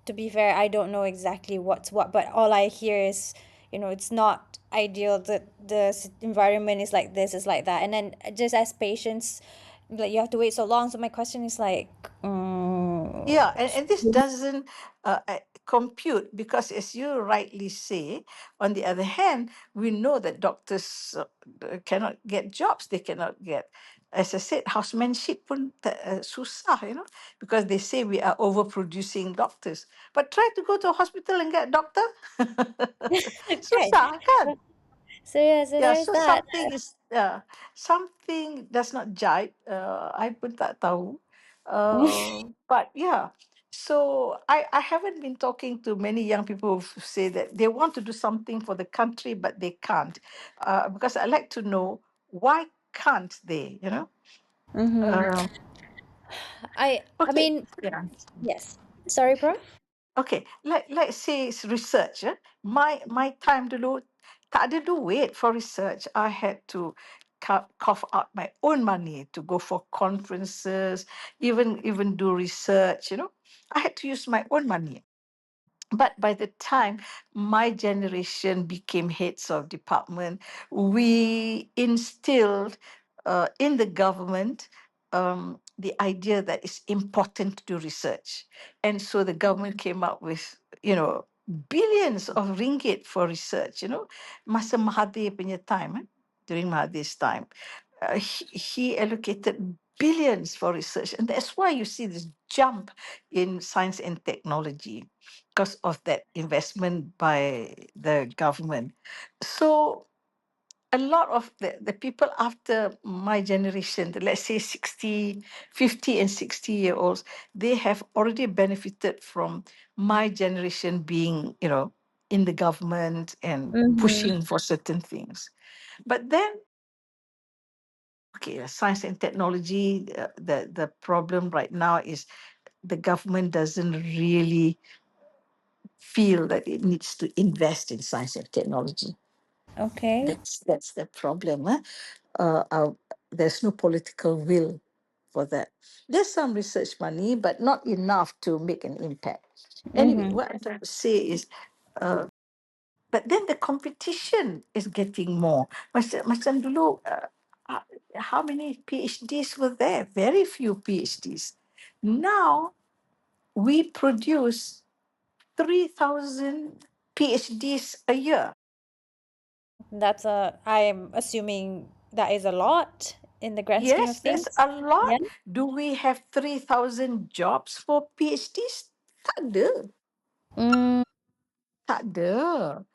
to be fair, I don't know exactly what's what, but all I hear is, it's not ideal that environment is like this, is like that, and then just as patients, like you have to wait so long. So my question is like, Yeah, and this doesn't compute because, as you rightly say, on the other hand, we know that doctors cannot get jobs. They cannot get, as I said, housemanship pun susah, because they say we are overproducing doctors. But try to go to a hospital and get a doctor. right. Susah kan? So yeah, so Yeah, there's so that. something does not jibe. I pun tak tahu. But yeah, so I haven't been talking to many young people who say that they want to do something for the country, but they can't. Because I like to know why can't they, Mm-hmm. Um, I okay, mean, yeah. yes. Sorry, Prof. Okay, let's say it's research. My time dulu tak ada duit for research. I had to cough out my own money to go for conferences, even do research. I had to use my own money. But by the time my generation became heads of department, we instilled in the government the idea that it's important to do research. And so the government came up with, billions of ringgit for research, Masa Mahathir punya time, during Mahathir's time. He allocated billions for research. And that's why you see this jump in science and technology because of that investment by the government. So a lot of the people after my generation, let's say 60, 50, and 60-year-olds, they have already benefited from my generation being, in the government and Mm-hmm. pushing for certain things. But then, okay, science and technology, the problem right now is the government doesn't really feel that it needs to invest in science and technology. Okay. That's the problem. There's no political will for that. There's some research money, but not enough to make an impact. Anyway, Mm-hmm. what I'm trying to say is, but then the competition is getting more. Macam dulu, uh, how many PhDs were there? Very few PhDs. Now we produce 3,000 PhDs a year. I'm assuming that is a lot in the grand scheme of Yes, that's things. a lot. Yeah. Do we have 3,000 jobs for PhDs? Tak ada. Tak ada.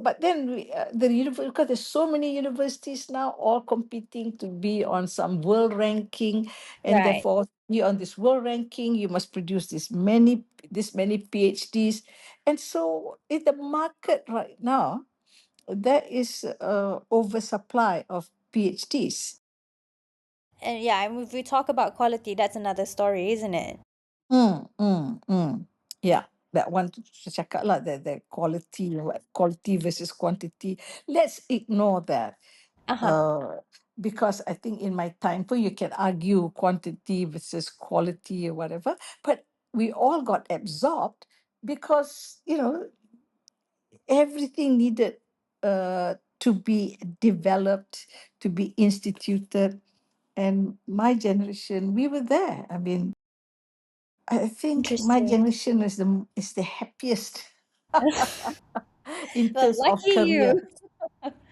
But then the university, because there's so many universities now all competing to be on some world ranking, and Right. therefore you on this world ranking, you must produce this many PhDs. And so in the market right now, there is oversupply of PhDs. And yeah, and if we talk about quality, that's another story, isn't it? Yeah, that one to cakap lah, the quality versus quantity. Let's ignore that. Uh-huh. Uh, because I think in my time pun you can argue quantity versus quality or whatever, but we all got absorbed because, everything needed to be developed, to be instituted. And my generation, we were there. I mean, I think my Interesting. generation is the happiest in Well, terms of lucky career. you.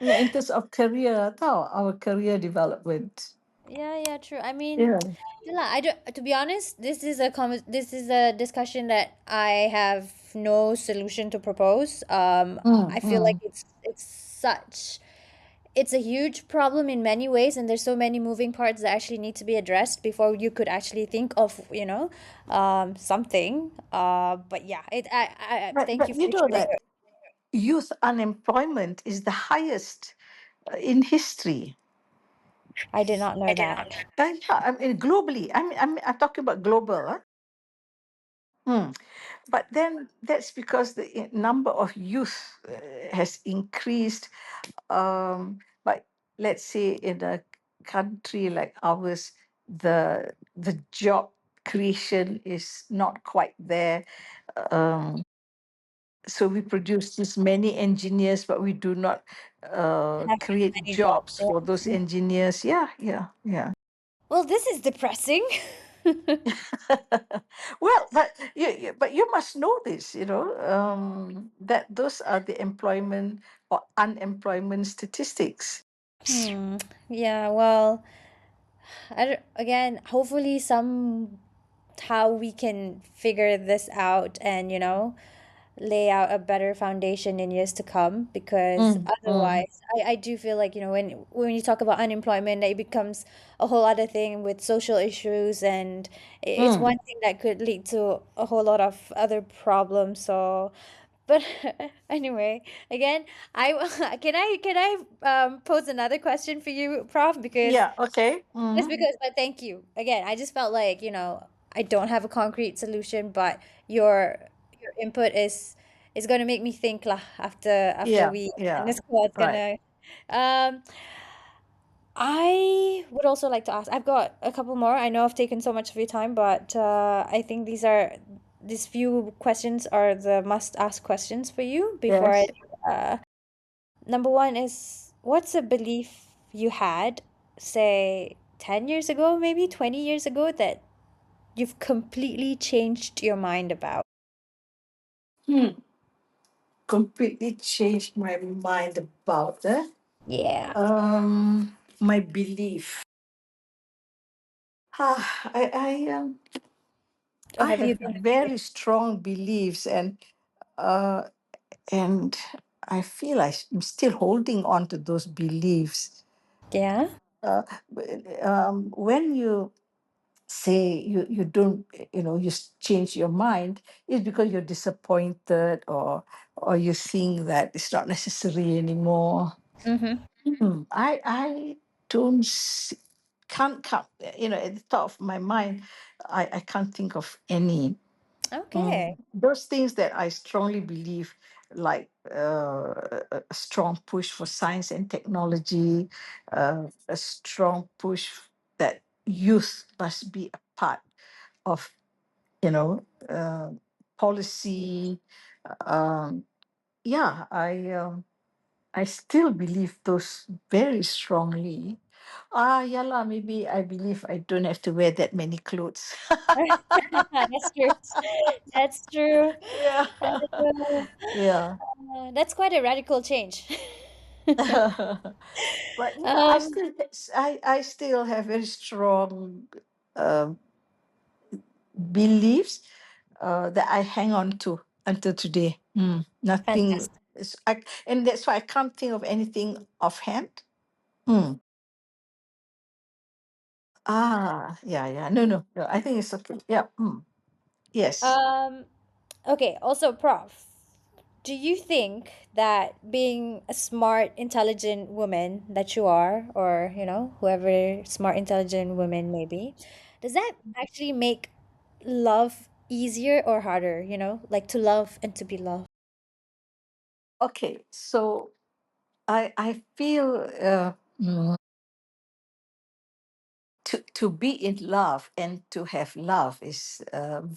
Yeah, in terms of career, tau, our career development. Yeah, yeah, true. I mean, Yeah. yeah, I don't, to be honest, this is a discussion that I have no solution to propose. I feel like Mm. it's a huge problem in many ways, and there's so many moving parts that actually need to be addressed before you could actually think of, something. But yeah, thank you But you for know sharing that youth unemployment is the highest in history. I did not know that. Yeah, I mean globally. I'm talking about global. Hmm. But then that's because the number of youth has increased. But let's say in a country like ours, the job creation is not quite there. Um, so we produce this many engineers, but we do not Have create many jobs. jobs for those Yeah. engineers. Yeah, yeah, yeah. Well, this is depressing. Well, but but you must know this, that those are the employment or unemployment statistics. Hmm. Yeah, well, again, hopefully how we can figure this out and lay out a better foundation in years to come, because Mm, mm, otherwise I do feel like when you talk about unemployment, it becomes a whole other thing with social issues, and it's mm. one thing that could lead to a whole lot of other problems. So but anyway, again, I can I pose another question for you, Prof, because Yeah, okay. just Mm. because, but thank you. Again, I just felt like, I don't have a concrete solution, but your input is gonna make me think lah after Yeah, we and yeah. this call. It's Right. gonna um I would also like to ask. I've got a couple more. I know I've taken so much of your time, but I think these few questions are the must ask questions for you before I Yes. number one is, what's a belief you had, say, 10 years ago, maybe 20 years ago, that you've completely changed your mind about? Hmm. Completely changed my mind about that. Yeah. My belief. Or I have you have been very strong beliefs, uh, and I feel I'm still holding on to those beliefs. Yeah. When you say you don't, change your mind, it's because you're disappointed, or you think that it's not necessary anymore. Mm-hmm. I don't can't come, at the top of my mind. I can't think of any. Okay. Those things that I strongly believe, like a strong push for science and technology, a strong push that youth must be a part of, you know, uh, policy. Um, yeah, I still believe those very strongly. Yeah, lah, maybe I believe I don't have to wear that many clothes. That's true. That's true. Yeah. Uh, Yeah. that's quite a radical change. But yeah, um, I still have very strong uh, beliefs that I hang on to until today. Nothing Fantastic. and that's why I can't think of anything offhand. Mm. Yeah, yeah. No, no, no. I think it's okay. Yeah. Yes. Um, okay, also, Prof, do you think that being a smart, intelligent woman that you are, or, whoever smart, intelligent woman may be, does that actually make love easier or harder, like to love and to be loved? Okay. So I feel to be in love and to have love is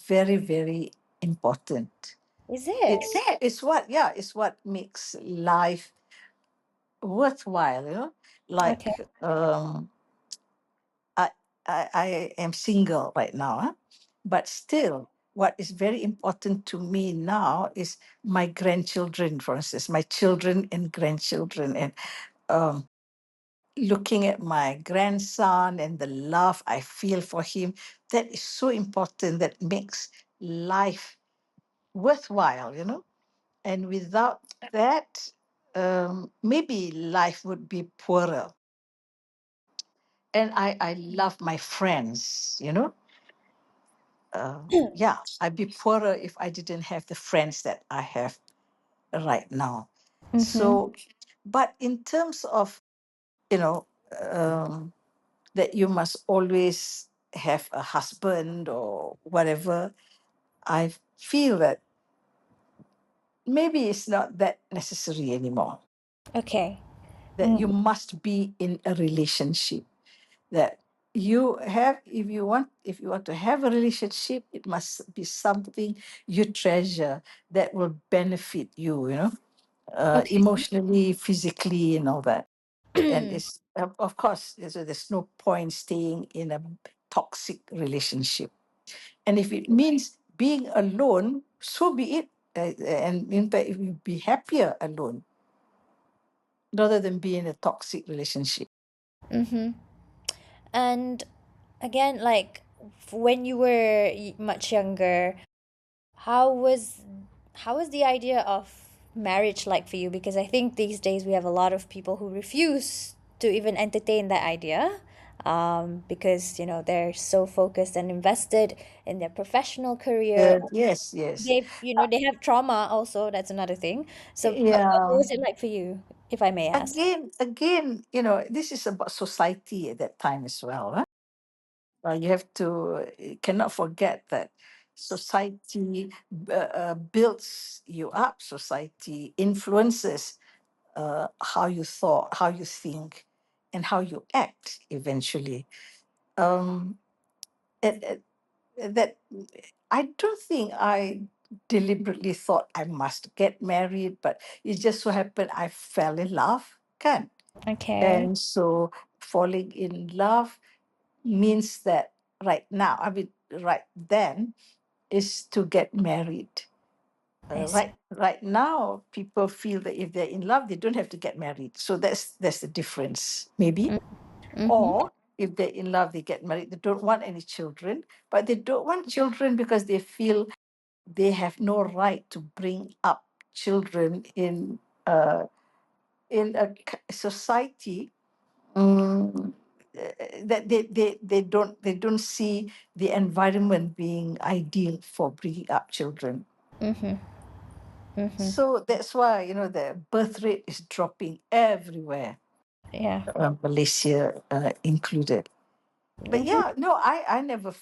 very, very important. Is It's it? it's what, yeah, it's what makes life worthwhile. Okay. Like I I am single right now, huh? But still, what is very important to me now is my grandchildren, for instance, my children and grandchildren, and um, looking at my grandson and the love I feel for him. That is so important. That makes life worthwhile. And without that, maybe life would be poorer. And I love my friends. Yeah, I'd be poorer if I didn't have the friends that I have right now. Mm-hmm. So, but in terms of, you know, um, that you must always have a husband or whatever, I feel that maybe it's not that necessary anymore. Okay. that you must be in a relationship. That you have, if you want to have a relationship, it must be something you treasure, that will benefit you, Okay. emotionally, physically, and all that. And it's of course there's no point staying in a toxic relationship. And if it means being alone, so be it. And in fact, if you be happier alone rather than be in a toxic relationship. Mm-hmm. And again, like when you were much younger, how was how was the idea of marriage like for you? Because I think these days we have a lot of people who refuse to even entertain that idea, because they're so focused and invested in their professional career. Yes, yes. They have trauma also. That's another thing. So, what Yeah. was it like for you, if I may ask? Again, this is about society at that time as well. Huh? You have to cannot forget that society builds you up. Society influences how you thought, how you think, and how you act eventually. Um, it, it- that I don't think I deliberately thought I must get married, but it just so happened I fell in love, kan? Okay, And so falling in love means that right now, I mean, right then, is to get married. I see. Right now, people feel that if they're in love, they don't have to get married. So that's the difference, maybe. Mm-hmm. Or if they're in love, they get married. They don't want any children, but they don't want children because they feel they have no right to bring up children uh, in a society, um, that they don't see the environment being ideal for bringing up children. Mm-hmm. Mm-hmm. So that's why the birth rate is dropping everywhere, Yeah. Malaysia included. But Mm-hmm. yeah, no, I never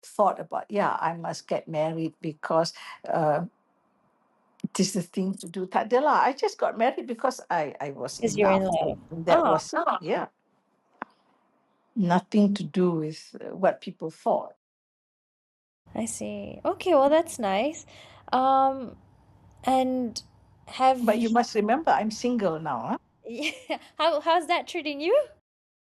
thought about, yeah, I must get married because uh, it is the thing to do. Tak adalah, I just got married because I was Because in you're in love. love. And that Oh, was, yeah, nothing to do with what people thought. I see. Okay, well that's nice. Um, and have But you must remember, I'm single now. Huh? yeah, how's that treating you?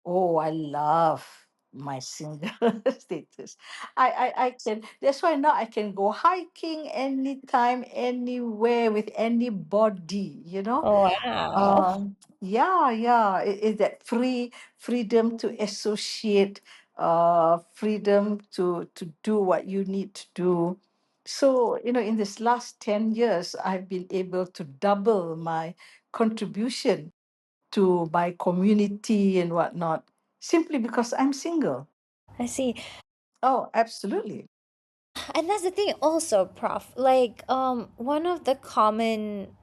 Oh, I love my single status. I can, that's why now I can go hiking anytime, anywhere with anybody. Oh, wow. Yeah, yeah. It that freedom to associate, freedom to do what you need to do. So, in this last 10 years, I've been able to double my contribution to my community and whatnot, simply because I'm single. I see. Oh, absolutely. And that's the thing also, Prof. Like, one of the common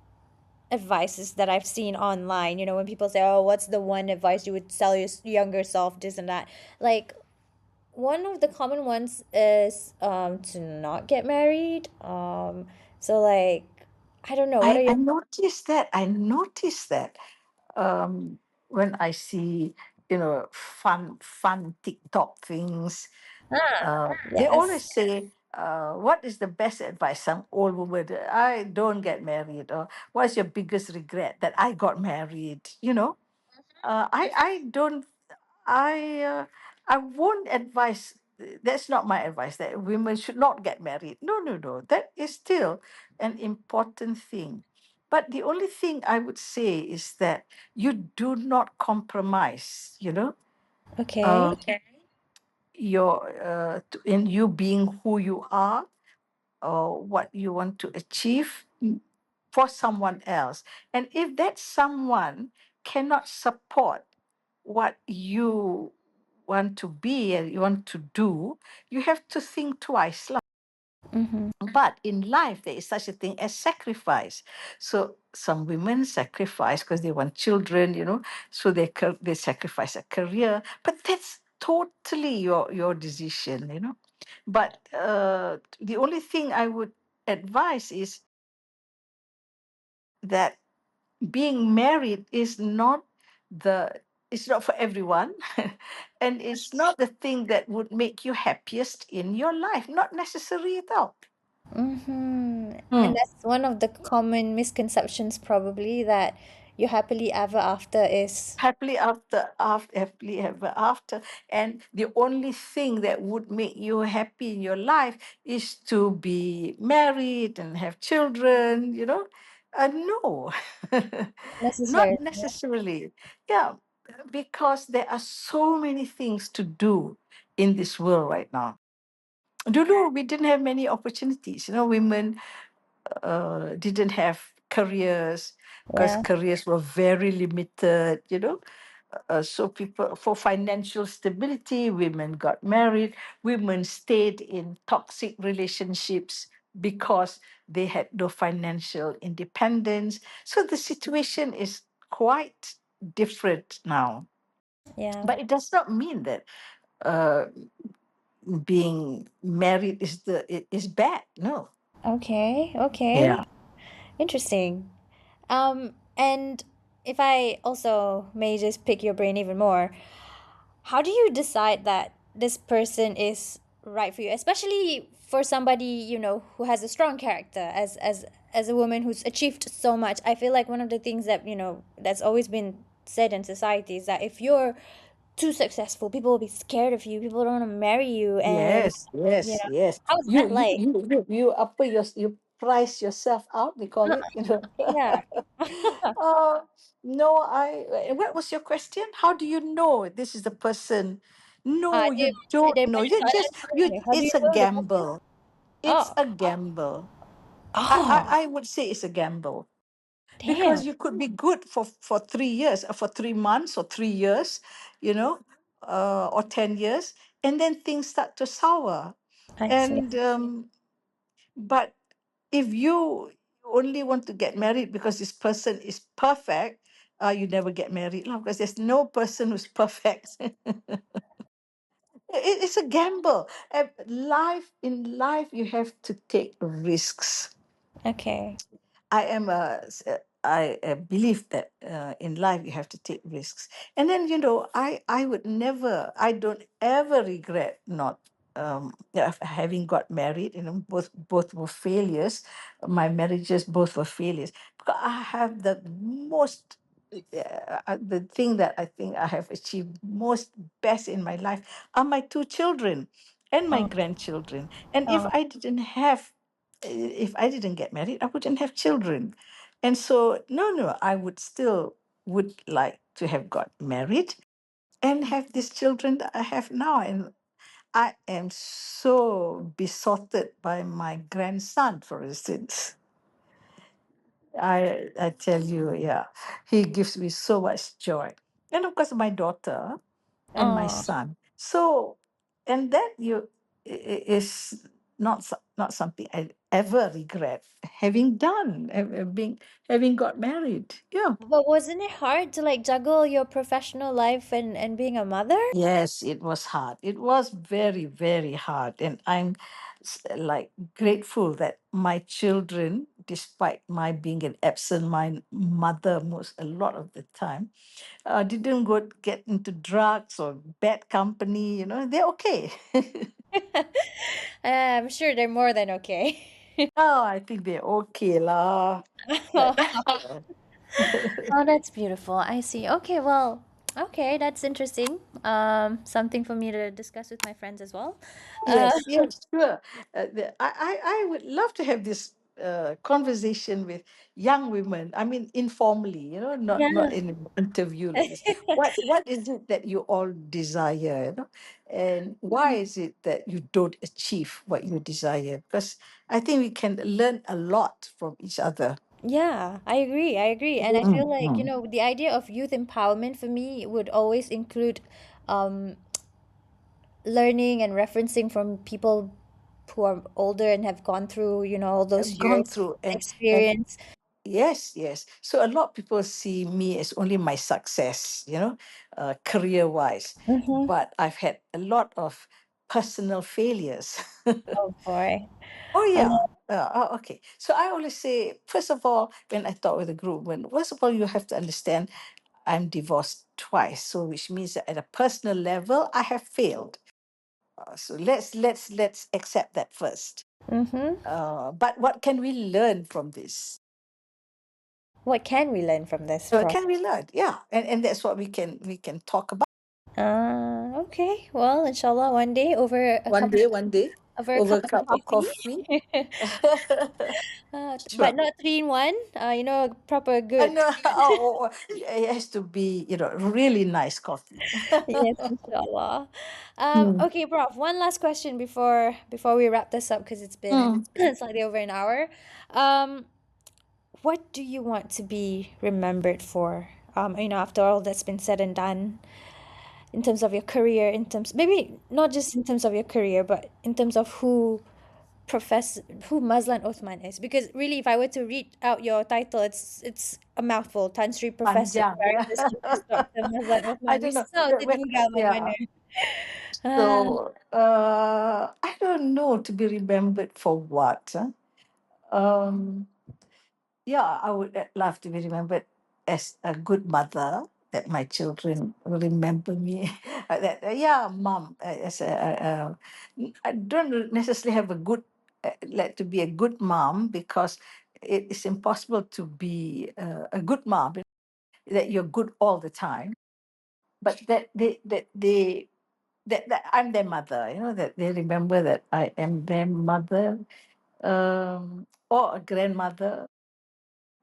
advices that I've seen online, when people say, "Oh, what's the one advice you would tell your younger self?" This and that. Like, one of the common ones is to not get married. So like, I don't know. What are I your noticed that. I noticed that when I see, fun TikTok things. They yes? always say, what is the best advice? Some old woman, I don't get married. Or what's your biggest regret? That I got married. I don't, I won't advise. That's not my advice. That women should not get married. No, no, no. That is still an important thing. But the only thing I would say is that you do not compromise. Okay. Okay. In you being who you are, or what you want to achieve, for someone else. And if that someone cannot support what you want to be and you want to do, you have to think twice. Lah. Mm-hmm. But in life, there is such a thing as sacrifice. So some women sacrifice because they want children, so they sacrifice a career. But that's totally your decision. But the only thing I would advise is that being married is not the it's not for everyone, and it's not the thing that would make you happiest in your life, not necessary at all. Mm-hmm. And Hmm. that's one of the common misconceptions, probably, that your happily ever after is. Happily ever after, and the only thing that would make you happy in your life is to be married and have children, no. Not Necessary. necessarily. Yeah, because there are so many things to do in this world right now. Dulu, we didn't have many opportunities. Women didn't have careers because Yeah, careers were very limited. So people, for financial stability, women got married. Women stayed in toxic relationships because they had no financial independence. So the situation is quite different now. yeah. But it does not mean that uh, being married is bad. No. Okay, Yeah. okay. Interesting. And if I also may just pick your brain even more, how do you decide that this person is right for you, especially for somebody, who has a strong character, as a woman who's achieved so much? I feel like one of the things that, that's always been said in society is that if you're too successful, people will be scared of you, people don't want to marry you, and Yes, yes, yes. how's You that you like? you you you upper your you price yourself out. They call it. Yeah. uh, no, what was your question? How do you know this is the person? No, Do you, you don't they know. mentioned You just you. how do you It's a know the person? gamble. It's Oh, a gamble. I, I oh, I would say it's a gamble damn. because you could be good for 3 years, or for 3 months, or 3 years, or 10 years, and then things start to sour. I see. And but if you only want to get married because this person is perfect, you never get married lah, because there's no person who's perfect. It's a gamble. In life, you have to take risks. Okay. I believe that in life you have to take risks, and then I would never, I don't ever regret not having got married. Both were failures. My marriages both were failures because I have the thing that I think I have achieved most best in my life are my two children and my Oh, grandchildren. And oh. if I didn't get married, I wouldn't have children. And so, no, I would still would like to have got married and have these children that I have now. And I am so besotted by my grandson, for instance. I tell you, yeah, he gives me so much joy. And of course, my daughter and my Oh. son. So, and that is not something I ever regret having done, having got married. Yeah. But wasn't it hard to like juggle your professional life and being a mother? Yes, it was hard. It was very, very hard. And I'm like grateful that my children, despite my being an absent mind mother a lot of the time, didn't get into drugs or bad company. They're okay. I'm sure they're more than okay. Oh, I think they're okay lah. But Oh, that's beautiful. I see. Okay, well, okay, that's interesting. Something for me to discuss with my friends as well. Uh, yes, yes, sure. I would love to have this conversation with young women. I mean, informally, not yeah. in an interview like this. What is it that you all desire, and why is it that you don't achieve what you desire? Because I think we can learn a lot from each other. Yeah, I agree. I agree. And I feel Mm, like, mm. the idea of youth empowerment for me would always include um, learning and referencing from people who are older and have gone through, all those I've gone years through and experience. yes, yes. So a lot of people see me as only my success, career wise. Mm-hmm. But I've had a lot of personal failures. Oh boy. Oh, Uh, yeah. Okay. So I always say, first of all, when I talk with a group, first of all, you have to understand, I'm divorced twice, so which means that at a personal level, I have failed. So let's accept that first. Mm-hmm. But what can we learn from this? What can we learn from this, Prof? Can we learn? Yeah, and that's what we can talk about Okay. Well, inshallah, one day one day over a over a cup of cup of coffee. coffee. But Sure. not three in one. Proper And good. it has to be, really nice coffee. Yes, inshallah. Mm. Okay, Prof. One last question before we wrap this up because it's been Mm. slightly over an hour. Um, what do you want to be remembered for? After all that's been said and done, in terms of your career, in terms maybe not just in terms of your career, but in terms of who Mazlan Othman is. Because really, if I were to read out your title, it's a mouthful. Tan Sri Professor Panjang, yeah. Emeritus Juris Dr. Mazlan I Othman. don't know. Risau tu tinggal Yeah. mana-mana. Ah, So I don't know to be remembered for what. Huh? Um, yeah, I would love to be remembered as a good mother, that my children will remember me. Yeah, mom. I don't necessarily have a good, like to be a good mom, because it is impossible to be a good mom, that you're good all the time. But that I'm their mother, that they remember that I am their mother, or a grandmother,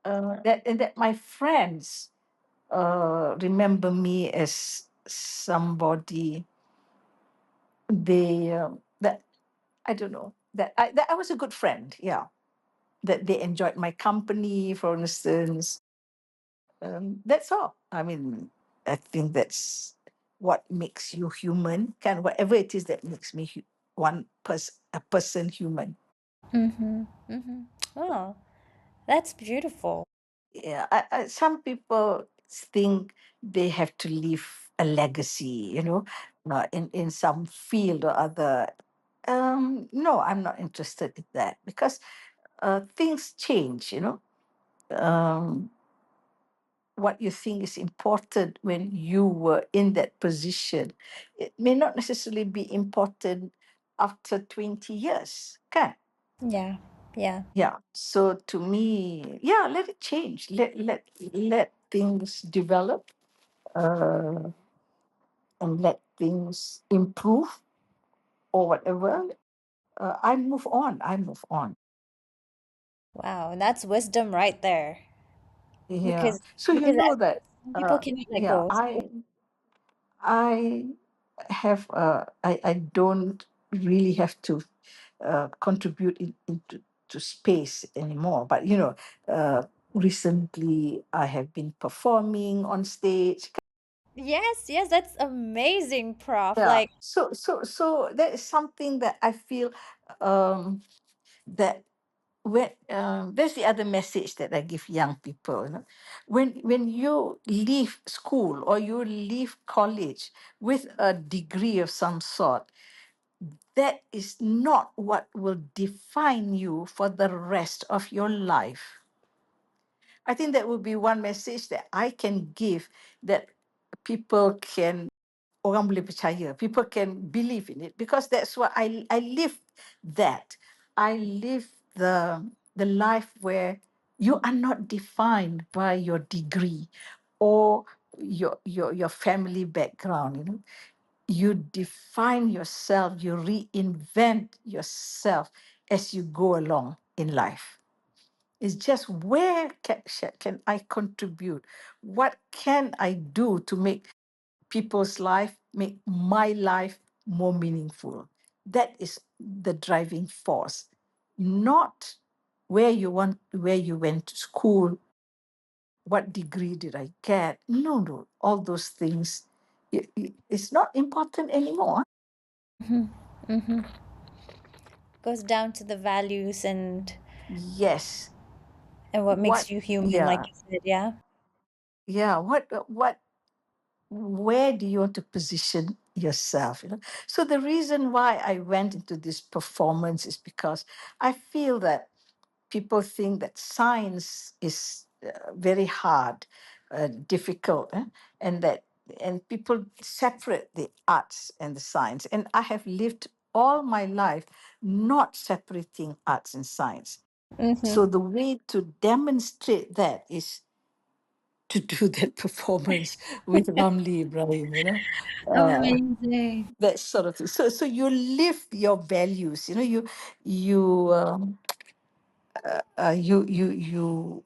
and that my friends remember me as somebody, that I don't know, that I was a good friend, yeah, that they enjoyed my company, for instance. That's all. I mean, I think that's what makes you human, kind whatever it is that makes me a person human. mm-hmm, mm-hmm. Oh, that's beautiful. Yeah, some people think they have to leave a legacy, in some field or other. No, I'm not interested in that, because things change. Um, what you think is important when you were in that position, it may not necessarily be important after 20 years. Kan? Yeah, yeah. Yeah. So to me, yeah, let it change. Let things develop, uh, and let things improve, or whatever. I move on. I move on. Wow, and that's wisdom right there. Yeah. Because So you because know that. some people cannot let Yeah. go. I have. I don't really have to contribute into to space anymore. But recently I have been performing on stage. Yes, yes, that's amazing, Prof. Yeah. Like, So that is something that I feel, um, that when there's the other message that I give young people. When you leave school or you leave college with a degree of some sort, that is not what will define you for the rest of your life. I think that would be one message that I can give, that people can, orang boleh percaya, people can believe in it, because that's what I live that. I live the life where you are not defined by your degree or your family background. You define yourself, you reinvent yourself as you go along in life. It's just, where can I contribute? What can I do to make people's life, make my life more meaningful? That is the driving force, not where you went to school, what degree did I get? No, no, all those things. It's not important anymore. mhm, mhm. Goes down to the values Yes. and what What? makes you human, like Yeah. you said, yeah. Yeah. What? Where do you want to position yourself? So the reason why I went into this performance is because I feel that people think that science is very hard. difficult, and that and people separate the arts and the science. And I have lived all my life not separating arts and science. Mm-hmm. So the way to demonstrate that is to do that performance with Ramli Ibrahim, Amazing. that sort of thing. So you live your values, you you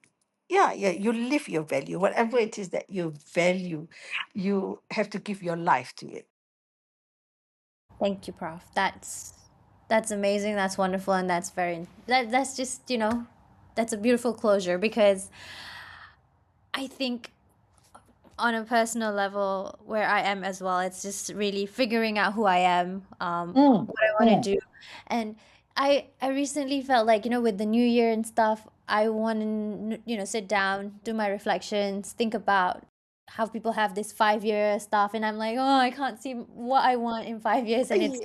yeah, you live your value, whatever it is that you value, you have to give your life to it. Thank you, Prof. That's amazing. That's wonderful, and that's just that's a beautiful closure because I think on a personal level where I am as well, it's just really figuring out who I am, Mm, what I want to mm. do, and I recently felt like with the new year and stuff, I want to sit down, do my reflections, think about how people have this 5 year stuff, and I'm like, oh, I can't see what I want in 5 years, and it's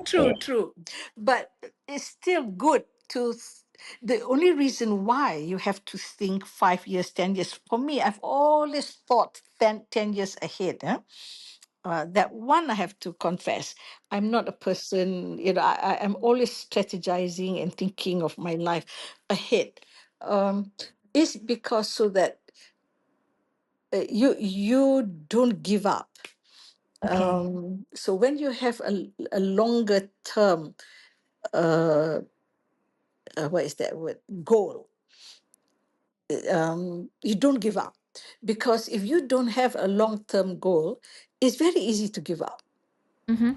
True, true. But it's still good to. The only reason why you have to think 5 years, 10 years, for me, I've always thought 10 years ahead. That one I have to confess, I'm not a person, I'm always strategizing and thinking of my life ahead. Um, is because so that you don't give up. okay. So when you have a longer term, uh, what is that word? Goal, you don't give up. Because if you don't have a long term goal, it's very easy to give up. Mm-hmm.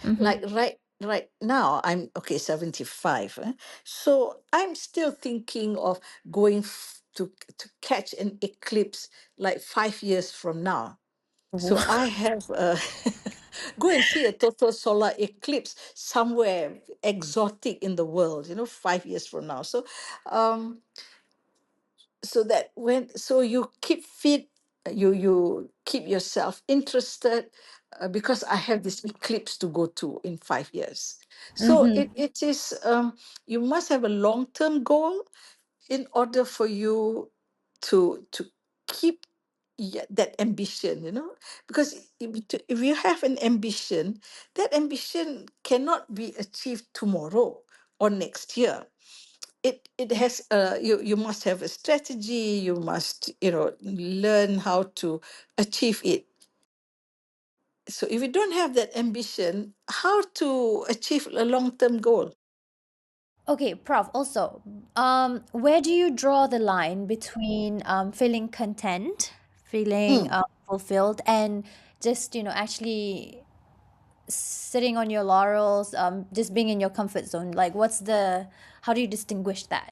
Mm-hmm. Like right now, I'm okay, 75. So I'm still thinking of going to catch an eclipse like 5 years from now. So I have go and see a total solar eclipse somewhere exotic in the world, 5 years from now. Um, so you keep fit, you keep yourself interested, because I have this eclipse to go to in 5 years. So Mm-hmm. it is, you must have a long-term goal in order for you to keep that ambition, because if you have an ambition, that ambition cannot be achieved tomorrow or next year. It has, you must have a strategy, you must learn how to achieve it. So if you don't have that ambition, how to achieve a long-term goal? Okay, Prof. Also, where do you draw the line between feeling content, feeling Mm. fulfilled, and just actually sitting on your laurels, just being in your comfort zone? Like, how do you distinguish that?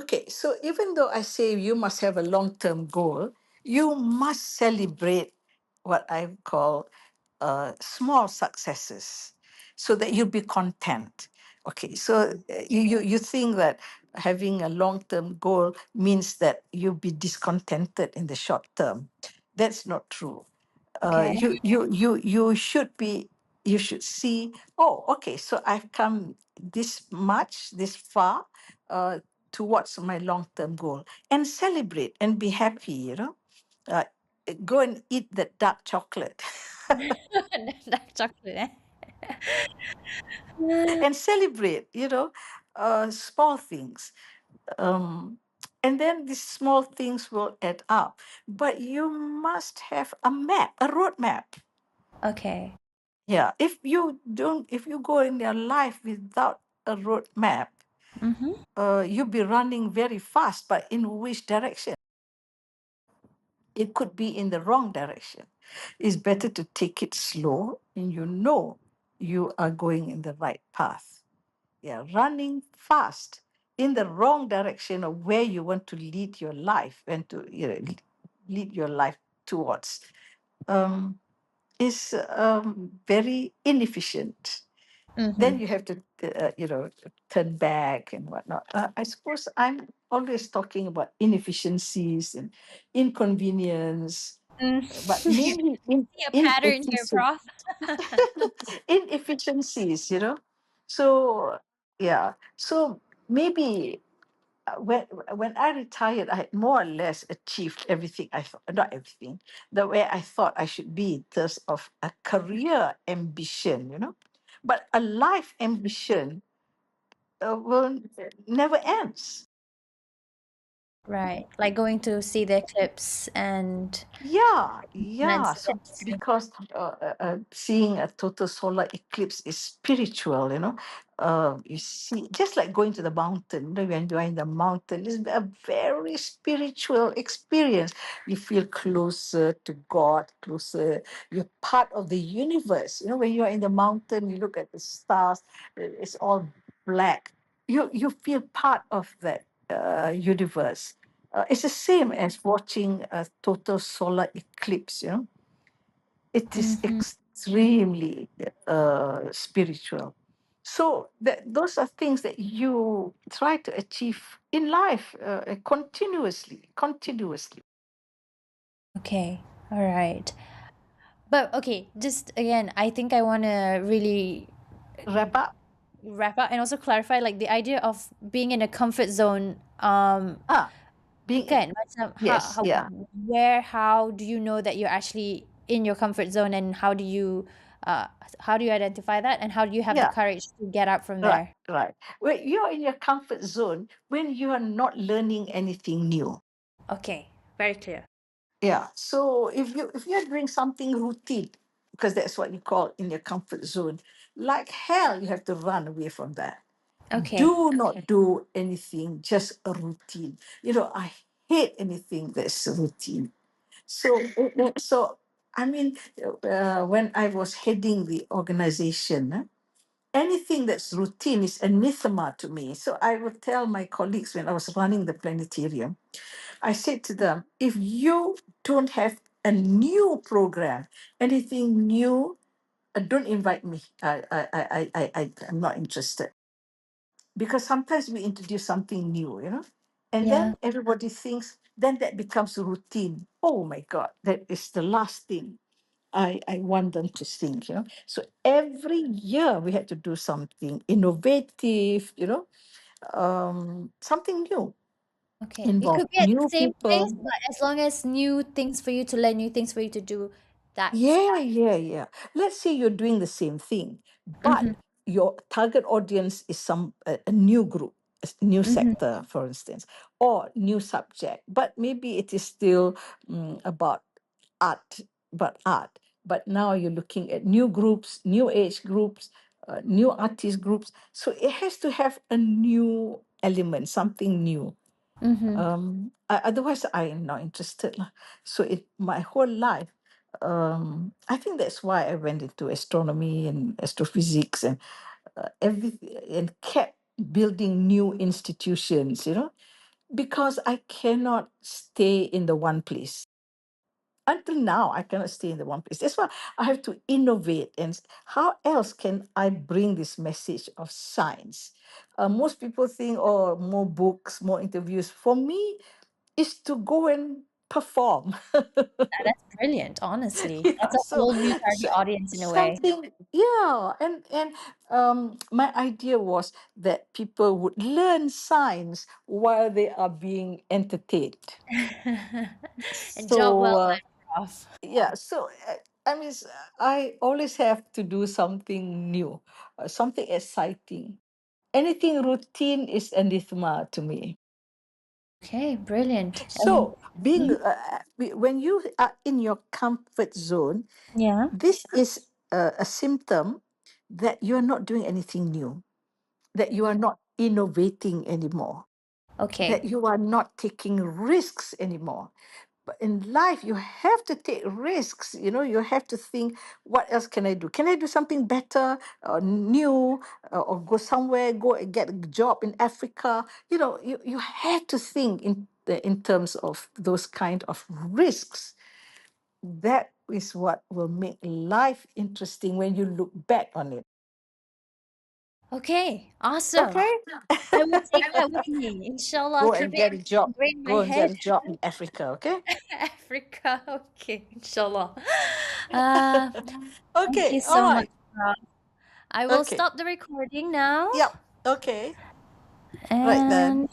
Okay, so even though I say you must have a long-term goal, you must celebrate what I call small successes, so that you be content. Okay, so you think that having a long-term goal means that you'll be discontented in the short term. That's not true. Okay. You should see, oh, okay, so I've come this far, uh, towards my long-term goal, and celebrate and be happy, uh, go and eat that dark chocolate. Dark chocolate. And celebrate, small things. um, and then these small things will add up, but you must have a roadmap. Okay. Yeah, if you go in your life without a roadmap, Mm-hmm. you'll be running very fast, but in which direction? It could be in the wrong direction. It's better to take it slow, and you are going in the right path. Yeah, running fast in the wrong direction of where you want to lead your life and to lead your life towards, um, is very inefficient. Then Mm-hmm. you have to, turn back and whatnot. I suppose I'm always talking about inefficiencies and inconvenience, Mm. but mainly See a pattern here, Prof. inefficiencies. So yeah, so maybe when I retired, I had more or less achieved everything I thought, not everything, the way I thought I should be in terms of a career ambition, But a life ambition will never ends. Right. Like going to see the eclipse and Yeah, yeah. commence So it. because seeing a total solar eclipse is spiritual, you see, just like going to the mountain. When you're in the mountain, it's a very spiritual experience. You feel closer to God, closer. You're part of the universe. When you're in the mountain, you look at the stars. It's all black. You feel part of that universe. It's the same as watching a total solar eclipse. It is Mm-hmm. extremely spiritual. So those are things that you try to achieve in life continuously, continuously. Okay. All right. But okay, just again, I think I want to really Wrap up. wrap up and also clarify like the idea of being in a comfort zone. Ah, being Kan, macam yes, yeah, how do you know that you're actually in your comfort zone, and uh, how do you identify that, and how do you have the yeah, courage to get out from right, there? right. When you're in your comfort zone, when you are not learning anything new. Okay, very clear. Yeah. So if you're doing something routine, because that's what you call in your comfort zone, like hell, you have to run away from that. Okay. Do not do anything just a routine. I hate anything that's routine. So I mean, when I was heading the organization, anything that's routine is anathema to me. So I would tell my colleagues when I was running the planetarium, I said to them, if you don't have a new program, anything new, don't invite me. I'm not interested. Because sometimes we introduce something new, and Yeah. then everybody thinks, then that becomes a routine. Oh my God, that is the last thing I want them to think, So every year we had to do something innovative, something new, Okay. It involve could be at the new same place, people. but as long as new things for you to learn, new things for you to do, that's Yeah, yeah, yeah. Let's say you're doing the same thing, mm-hmm, but your target audience is a new group, new mm-hmm, sector, for instance, or new subject. But maybe it is still about art, art. But now you're looking at new groups, new age groups, new artist groups. So it has to have a new element, something new. mm-hmm. Otherwise I am not interested lah. So my whole life, I think that's why I went into astronomy and astrophysics and everything, and kept building new institutions, because I cannot stay in the one place. Until now, I cannot stay in the one place. That's why I have to innovate. And how else can I bring this message of science? Most people think, oh, more books, more interviews. For me, is to go and perform. That's brilliant, honestly. That's Yeah, a so, whole new target so audience in a way. something, yeah, and my idea was that people would learn science while they are being entertained. And job So well done, Prof. yeah, so I mean, I always have to do something new, something exciting. Anything routine is anathema to me. Okay, brilliant. And So, being mhm, when you are in your comfort zone, yeah, this is a symptom that you are not doing anything new, that you are not innovating anymore, that okay. you are not taking risks anymore. But in life, you have to take risks. You have to think, what else can I do? Can I do something better or new, or go somewhere, go and get a job in Africa? You have to think in terms of those kind of risks. That is what will make life interesting when you look back on it. Okay, awesome. Okay? I will take that with me. Inshallah, I'll Go keep and it get a job. ingrained in my Go and head. get a job in Africa, okay? Africa, okay, inshallah. Uh, thank you Okay, all so much, right. Prof. I will Okay. stop the recording now. Yep. Okay. Right And then.